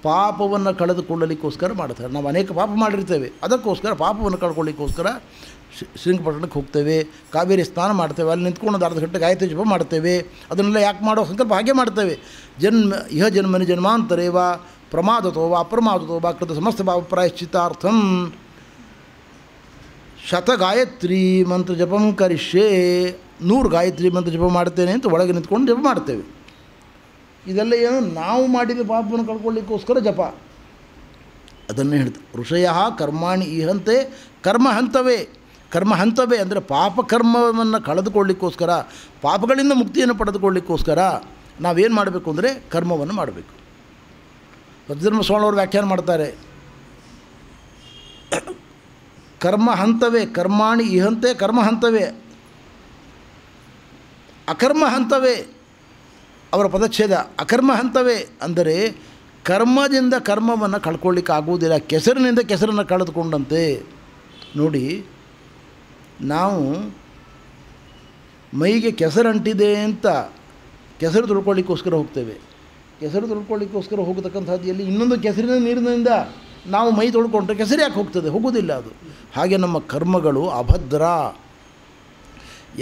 S1: ಪಾಪವನ್ನು ಕಳೆದುಕೊಳ್ಳಲಿಕ್ಕೋಸ್ಕರ ಮಾಡ್ತಾರೆ. ನಾವು ಅನೇಕ ಪಾಪ ಮಾಡಿರ್ತೇವೆ, ಅದಕ್ಕೋಸ್ಕರ ಪಾಪವನ್ನು ಕಳ್ಕೊಳ್ಳಿಕ್ಕೋಸ್ಕರ ಶ್ರೀರಂಗಪಟ್ಟಣಕ್ಕೆ ಹೋಗ್ತೇವೆ, ಕಾವೇರಿ ಸ್ನಾನ ಮಾಡ್ತೇವೆ, ಅಲ್ಲಿ ನಿಂತ್ಕೊಂಡು 1 ಅರ್ಧ ಗಂಟೆ ಗಾಯತ್ರಿ ಜಪ ಮಾಡ್ತೇವೆ. ಅದನ್ನೆಲ್ಲ ಯಾಕೆ ಮಾಡೋ ಸಂಕಲ್ಪ ಹಾಗೆ ಮಾಡ್ತೇವೆ. ಇಹ ಜನ್ಮನಿ ಜನ್ಮಾಂತರೇವ ಪ್ರಮಾದತೋ ವಾ ಅಪ್ರಮಾದತೋ ವಾ ಕೃತ ಸಮಸ್ತ ಭಾವ ಪ್ರಾಯಶ್ಚಿತ್ತಾರ್ಥಂ ಶತಗಾಯತ್ರಿ ಮಂತ್ರ ಜಪಂ ಕರಿಷ್ಯೆ. 100 ಗಾಯತ್ರಿ ಮಂತ್ರ ಜಪ ಮಾಡ್ತೇನೆ ಅಂತ ಒಳಗೆ ನಿಂತ್ಕೊಂಡು ಜಪ ಮಾಡ್ತೇವೆ. ಇದೆಲ್ಲ ಏನು, ನಾವು ಮಾಡಿದ ಪಾಪವನ್ನು ಕಳ್ಕೊಳ್ಳಿಕ್ಕೋಸ್ಕರ ಜಪ. ಅದನ್ನೇ ಹೇಳ್ತಾರೆ ಋಷಯ ಕರ್ಮಾಣಿ ಈಹಂತೆ ಕರ್ಮ ಹಂತವೇ ಅಂದರೆ ಪಾಪಕರ್ಮವನ್ನು ಕಳೆದುಕೊಳ್ಳಿಕ್ಕೋಸ್ಕರ, ಪಾಪಗಳಿಂದ ಮುಕ್ತಿಯನ್ನು ಪಡೆದುಕೊಳ್ಳಿಕ್ಕೋಸ್ಕರ ನಾವೇನು ಮಾಡಬೇಕು ಅಂದರೆ ಕರ್ಮವನ್ನು ಮಾಡಬೇಕು. ಸತ್ಯಧರ್ಮ ಸ್ವಾಮಿಯವರು ವ್ಯಾಖ್ಯಾನ ಮಾಡ್ತಾರೆ, ಕರ್ಮ ಹಂತವೇ, ಕರ್ಮಾಣಿ ಈಹಂತೆ ಕರ್ಮ ಹಂತವೇ, ಅಕರ್ಮ ಹಂತವೇ ಅವರ ಪದಚ್ಛೇದ. ಅಕರ್ಮ ಹಂತವೇ ಅಂದರೆ ಕರ್ಮದಿಂದ ಕರ್ಮವನ್ನು ಕಳ್ಕೊಳ್ಳಿಕ್ಕೆ ಆಗುವುದಿಲ್ಲ, ಕೆಸರಿನಿಂದ ಕೆಸರನ್ನು ಕಳೆದುಕೊಂಡಂತೆ. ನೋಡಿ, ನಾವು ಮೈಗೆ ಕೆಸರಂಟಿದೆ ಅಂತ ಕೆಸರು ತೊಳ್ಕೊಳ್ಳಿಕ್ಕೋಸ್ಕರ ಹೋಗ್ತೇವೆ. ಕೆಸರು ತೊಳ್ಕೊಳ್ಳಿಕ್ಕೋಸ್ಕರ ಹೋಗತಕ್ಕಂಥದ್ದು ಎಲ್ಲಿ? ಇನ್ನೊಂದು ಕೆಸರಿನ ನೀರಿನಿಂದ ನಾವು ಮೈ ತೊಳ್ಕೊಂಡ್ರೆ ಕೆಸರು ಯಾಕೆ ಹೋಗ್ತದೆ? ಹೋಗೋದಿಲ್ಲ ಅದು. ಹಾಗೆ ನಮ್ಮ ಕರ್ಮಗಳು ಅಭದ್ರ.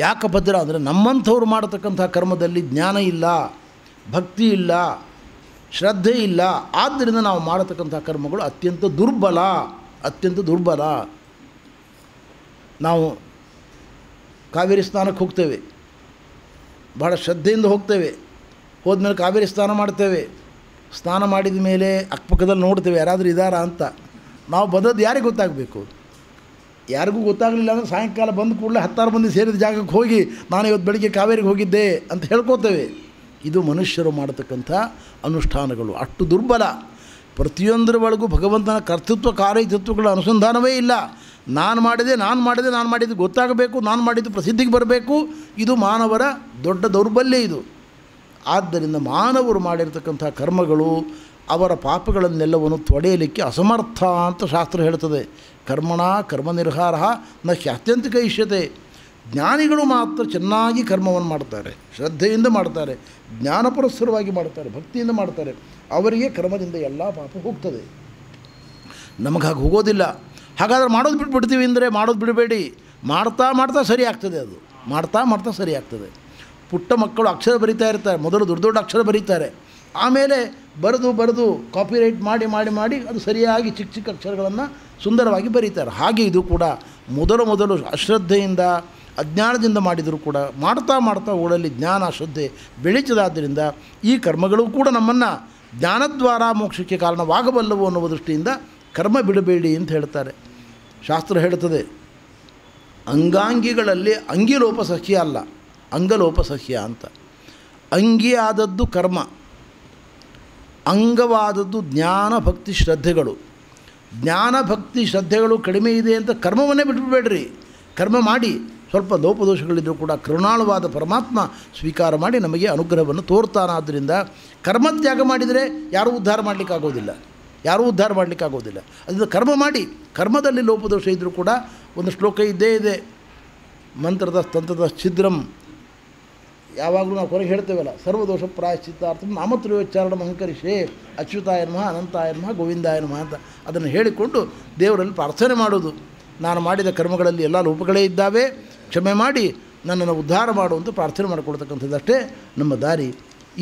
S1: ಯಾಕೆ ಭದ್ರ ಅಂದರೆ ನಮ್ಮಂಥವ್ರು ಮಾಡತಕ್ಕಂಥ ಕರ್ಮದಲ್ಲಿ ಜ್ಞಾನ ಇಲ್ಲ, ಭಕ್ತಿ ಇಲ್ಲ, ಶ್ರದ್ಧೆ ಇಲ್ಲ. ಆದ್ದರಿಂದ ನಾವು ಮಾಡತಕ್ಕಂಥ ಕರ್ಮಗಳು ಅತ್ಯಂತ ದುರ್ಬಲ. ನಾವು ಕಾವೇರಿ ಸ್ನಾನಕ್ಕೆ ಹೋಗ್ತೇವೆ, ಭಾಳ ಶ್ರದ್ಧೆಯಿಂದ ಹೋಗ್ತೇವೆ. ಹೋದ್ಮೇಲೆ ಕಾವೇರಿ ಸ್ನಾನ ಮಾಡ್ತೇವೆ. ಸ್ನಾನ ಮಾಡಿದ ಮೇಲೆ ಅಕ್ಕಪಕ್ಕದಲ್ಲಿ ನೋಡ್ತೇವೆ ಯಾರಾದರೂ ಇದ್ದಾರಾ ಅಂತ. ನಾವು ಬಂದದ್ದು ಯಾರಿಗೆ ಗೊತ್ತಾಗಬೇಕು? ಯಾರಿಗೂ ಗೊತ್ತಾಗಲಿಲ್ಲ ಅಂದರೆ ಸಾಯಂಕಾಲ ಬಂದ ಕೂಡಲೇ 10 ಮಂದಿ ಸೇರಿದ ಜಾಗಕ್ಕೆ ಹೋಗಿ ನಾನು ಇವತ್ತು ಬೆಳಿಗ್ಗೆ ಕಾವೇರಿಗೆ ಹೋಗಿದ್ದೆ ಅಂತ ಹೇಳ್ಕೋತೇವೆ. ಇದು ಮನುಷ್ಯರು ಮಾಡತಕ್ಕಂಥ ಅನುಷ್ಠಾನಗಳು ಅಷ್ಟು ದುರ್ಬಲ. ಪ್ರತಿಯೊಂದರ ಒಳಗೂ ಭಗವಂತನ ಕರ್ತೃತ್ವ ಕಾರ್ಯತತ್ವಗಳ ಅನುಸಂಧಾನವೇ ಇಲ್ಲ. ನಾನು ಮಾಡಿದ್ದು ಗೊತ್ತಾಗಬೇಕು, ನಾನು ಮಾಡಿದ್ದು ಪ್ರಸಿದ್ಧಿಗೆ ಬರಬೇಕು. ಇದು ಮಾನವರ ದೊಡ್ಡ ದೌರ್ಬಲ್ಯ ಇದು. ಆದ್ದರಿಂದ ಮಾನವರು ಮಾಡಿರ್ತಕ್ಕಂಥ ಕರ್ಮಗಳು ಅವರ ಪಾಪಗಳನ್ನೆಲ್ಲವನ್ನು ತೊಡೆಯಲಿಕ್ಕೆ ಅಸಮರ್ಥ ಅಂತ ಶಾಸ್ತ್ರ ಹೇಳ್ತದೆ. ಕರ್ಮಣ ಕರ್ಮನಿರ್ಹಾರ ನ ಹ್ಯಾತ್ಯಂತಿಕ ಇಷ್ಯತೆ. ಜ್ಞಾನಿಗಳು ಮಾತ್ರ ಚೆನ್ನಾಗಿ ಕರ್ಮವನ್ನು ಮಾಡ್ತಾರೆ, ಶ್ರದ್ಧೆಯಿಂದ ಮಾಡ್ತಾರೆ, ಜ್ಞಾನಪುರಸ್ಸರವಾಗಿ ಮಾಡ್ತಾರೆ, ಭಕ್ತಿಯಿಂದ ಮಾಡ್ತಾರೆ. ಅವರಿಗೆ ಕರ್ಮದಿಂದ ಎಲ್ಲ ಪಾಪ ಹೋಗ್ತದೆ. ನಮಗೆ ಹಾಗೆ ಹೋಗೋದಿಲ್ಲ. ಹಾಗಾದರೆ ಮಾಡೋದು ಬಿಟ್ಬಿಡ್ತೀವಿ ಅಂದರೆ ಮಾಡೋದು ಬಿಡಬೇಡಿ. ಮಾಡ್ತಾ ಸರಿ ಆಗ್ತದೆ. ಅದು ಮಾಡ್ತಾ ಸರಿ ಆಗ್ತದೆ. ಪುಟ್ಟ ಮಕ್ಕಳು ಅಕ್ಷರ ಬರಿತಾ ಇರ್ತಾರೆ. ಮೊದಲು ದೊಡ್ಡ ಅಕ್ಷರ ಬರೀತಾರೆ, ಆಮೇಲೆ ಬರೆದು ಕಾಪಿರೈಟ್ ಮಾಡಿ ಅದು ಸರಿಯಾಗಿ ಚಿಕ್ಕ ಅಕ್ಷರಗಳನ್ನು ಸುಂದರವಾಗಿ ಬರೀತಾರೆ. ಹಾಗೆ ಇದು ಕೂಡ ಮೊದಲು ಅಶ್ರದ್ಧೆಯಿಂದ ಅಜ್ಞಾನದಿಂದ ಮಾಡಿದರೂ ಕೂಡ ಮಾಡ್ತಾ ಓಡಲ್ಲಿ ಜ್ಞಾನ ಶ್ರದ್ಧೆ ಬೆಳೀತದಾದ್ದರಿಂದ ಈ ಕರ್ಮಗಳು ಕೂಡ ನಮ್ಮನ್ನು ಜ್ಞಾನದ್ವಾರ ಮೋಕ್ಷಕ್ಕೆ ಕಾರಣವಾಗಬಲ್ಲವು ಅನ್ನುವ ದೃಷ್ಟಿಯಿಂದ ಕರ್ಮ ಬಿಡಬೇಡಿ ಅಂತ ಹೇಳ್ತಾರೆ. ಶಾಸ್ತ್ರ ಹೇಳ್ತದೆ, ಅಂಗಾಂಗಿಗಳಲ್ಲಿ ಅಂಗಿಲೋಪಸಹ್ಯ ಅಲ್ಲ, ಅಂಗಲೋಪಸಹ್ಯ ಅಂತ. ಅಂಗಿ ಆದದ್ದು ಕರ್ಮ, ಅಂಗವಾದದ್ದು ಜ್ಞಾನ ಭಕ್ತಿ ಶ್ರದ್ಧೆಗಳು. ಜ್ಞಾನ ಭಕ್ತಿ ಶ್ರದ್ಧೆಗಳು ಕಡಿಮೆ ಇದೆ ಅಂತ ಕರ್ಮವನ್ನೇ ಬಿಟ್ಬಿಡಬೇಡ್ರಿ. ಕರ್ಮ ಮಾಡಿ ಸ್ವಲ್ಪ ಲೋಪದೋಷಗಳಿದ್ದರೂ ಕೂಡ ಕರುಣಾಳುವಾದ ಪರಮಾತ್ಮ ಸ್ವೀಕಾರ ಮಾಡಿ ನಮಗೆ ಅನುಗ್ರಹವನ್ನು ತೋರ್ತಾನಾದ್ದರಿಂದ ಕರ್ಮತ್ಯಾಗ ಮಾಡಿದರೆ ಯಾರೂ ಉದ್ಧಾರ ಮಾಡಲಿಕ್ಕಾಗೋದಿಲ್ಲ. ಅದರಿಂದ ಕರ್ಮ ಮಾಡಿ, ಕರ್ಮದಲ್ಲಿ ಲೋಪದೋಷ ಇದ್ದರೂ ಕೂಡ ಒಂದು ಶ್ಲೋಕ ಇದ್ದೇ ಇದೆ, ಮಂತ್ರದ ತಂತ್ರದ ಛಿದ್ರಂ. ಯಾವಾಗಲೂ ನಾವು ಹೊರಗೆ ಹೇಳ್ತೇವಲ್ಲ, ಸರ್ವದೋಷ ಪ್ರಾಯಶ್ಚಿತ್ತಾರ್ಥ ನಾಮತ್ರಯೋಚ್ಚಾರಣ ಅಹಂಕರಿಷೇ ಅಚ್ಯುತಾಯ ನಮಃ ಅನಂತಾಯ ನಮಃ ಗೋವಿಂದಾಯ ನಮಃ ಅಂತ ಅದನ್ನು ಹೇಳಿಕೊಂಡು ದೇವರಲ್ಲಿ ಪ್ರಾರ್ಥನೆ ಮಾಡೋದು. ನಾನು ಮಾಡಿದ ಕರ್ಮಗಳಲ್ಲಿ ಎಲ್ಲ ಲೋಪಗಳೇ ಇದ್ದಾವೆ, ಕ್ಷಮೆ ಮಾಡಿ ನನ್ನನ್ನು ಉದ್ಧಾರ ಮಾಡುವಂತ ಪ್ರಾರ್ಥನೆ ಮಾಡಿಕೊಳ್ತಕ್ಕಂಥದ್ದಷ್ಟೇ ನಮ್ಮ ದಾರಿ.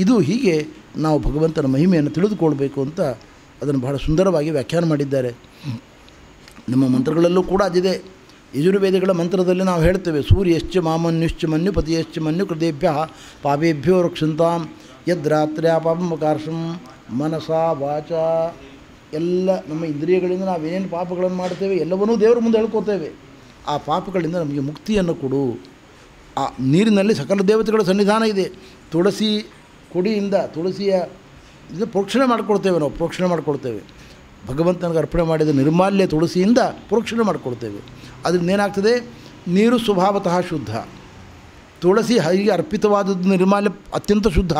S1: ಇದು ಹೀಗೆ ನಾವು ಭಗವಂತನ ಮಹಿಮೆಯನ್ನು ತಿಳಿದುಕೊಳ್ಬೇಕು ಅಂತ ಅದನ್ನು ಬಹಳ ಸುಂದರವಾಗಿ ವ್ಯಾಖ್ಯಾನ ಮಾಡಿದ್ದಾರೆ. ನಮ್ಮ ಮಂತ್ರಗಳಲ್ಲೂ ಕೂಡ ಅದಿದೆ. ಯಜುರ್ವೇದಗಳ ಮಂತ್ರದಲ್ಲಿ ನಾವು ಹೇಳ್ತೇವೆ, ಸೂರ್ಯಶ್ಚ ಮಾಮನ್ಯುಶ್ಚ ಮನ್ಯು ಪತಿಯಶ್ಚ ಮನ್ಯು ಕೃತೇಭ್ಯ ಪಾಪೇಭ್ಯೋ ರಕ್ಷಂತಾಂ ಯದ್ರಾತ್ರ್ಯ ಪಾಪಮಕಾರ್ಷಂ ಮನಸಾ ವಾಚ. ಎಲ್ಲ ನಮ್ಮ ಇಂದ್ರಿಯಗಳಿಂದ ನಾವೇನೇನು ಪಾಪಗಳನ್ನು ಮಾಡ್ತೇವೆ ಎಲ್ಲವನ್ನೂ ದೇವರ ಮುಂದೆ ಹೇಳ್ಕೋತೇವೆ. ಆ ಪಾಪಗಳಿಂದ ನಮಗೆ ಮುಕ್ತಿಯನ್ನು ಕೊಡು. ಆ ನೀರಿನಲ್ಲಿ ಸಕಲ ದೇವತೆಗಳ ಸನ್ನಿಧಾನ ಇದೆ. ತುಳಸಿ ಕೊಡಿಯಿಂದ ತುಳಸಿಯ ಇದು ಪ್ರೋಕ್ಷಣೆ ಮಾಡಿಕೊಳ್ತೇವೆ. ಭಗವಂತನಿಗೆ ಅರ್ಪಣೆ ಮಾಡಿದ ನಿರ್ಮಾಲ್ಯ ತುಳಸಿಯಿಂದ ಪ್ರೋಕ್ಷಣೆ ಮಾಡಿಕೊಳ್ತೇವೆ. ಅದರಿಂದ ಏನಾಗ್ತದೆ, ನೀರು ಸ್ವಭಾವತಃ ಶುದ್ಧ. ತುಳಸಿ ಹೀಗೆ ಅರ್ಪಿತವಾದದ್ದು ನಿರ್ಮಾಲ್ಯ ಅತ್ಯಂತ ಶುದ್ಧ.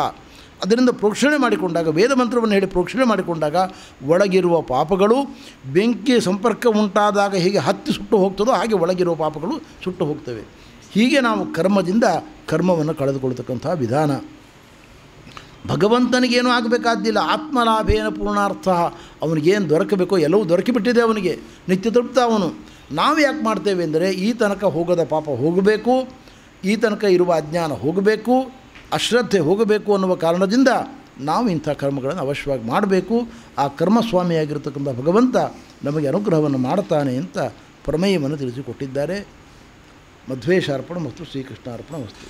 S1: ಅದರಿಂದ ಪ್ರೋಕ್ಷಣೆ ಮಾಡಿಕೊಂಡಾಗ, ವೇದ ಮಂತ್ರವನ್ನು ಹೇಳಿ ಪ್ರೋಕ್ಷಣೆ ಮಾಡಿಕೊಂಡಾಗ ಒಳಗಿರುವ ಪಾಪಗಳು ಬೆಂಕಿಯ ಸಂಪರ್ಕ ಉಂಟಾದಾಗ ಹೇಗೆ ಹತ್ತಿ ಸುಟ್ಟು ಹೋಗ್ತದೋ ಹಾಗೆ ಒಳಗಿರುವ ಪಾಪಗಳು ಸುಟ್ಟು ಹೋಗ್ತವೆ. ಹೀಗೆ ನಾವು ಕರ್ಮದಿಂದ ಕರ್ಮವನ್ನು ಕಳೆದುಕೊಳ್ತಕ್ಕಂಥ ವಿಧಾನ. ಭಗವಂತನಿಗೇನೂ ಆಗಬೇಕಾದ್ದಿಲ್ಲ. ಆತ್ಮಲಾಭೇನ ಪೂರ್ಣಾರ್ಥ. ಅವನಿಗೇನು ದೊರಕಬೇಕೋ ಎಲ್ಲವೂ ದೊರಕಿಬಿಟ್ಟಿದೆ ಅವನಿಗೆ. ನಿತ್ಯ ತೃಪ್ತ ಅವನು. ನಾವು ಯಾಕೆ ಮಾಡ್ತೇವೆ ಅಂದರೆ, ಈ ತನಕ ಹೋಗದ ಪಾಪ ಹೋಗಬೇಕು, ಈ ತನಕ ಇರುವ ಅಜ್ಞಾನ ಹೋಗಬೇಕು, ಅಶ್ರದ್ಧೆ ಹೋಗಬೇಕು ಅನ್ನುವ ಕಾರಣದಿಂದ ನಾವು ಇಂಥ ಕರ್ಮಗಳನ್ನು ಅವಶ್ಯವಾಗಿ ಮಾಡಬೇಕು. ಆ ಕರ್ಮಸ್ವಾಮಿಯಾಗಿರ್ತಕ್ಕಂಥ ಭಗವಂತ ನಮಗೆ ಅನುಗ್ರಹವನ್ನು ಮಾಡ್ತಾನೆ ಅಂತ ಪ್ರಮೇಯವನ್ನು ತಿಳಿಸಿಕೊಟ್ಟಿದ್ದಾರೆ. ಮಧ್ವೇಶಾರ್ಪಣ ಮತ್ತು ಶ್ರೀಕೃಷ್ಣಾರ್ಪಣ ವಸ್ತು.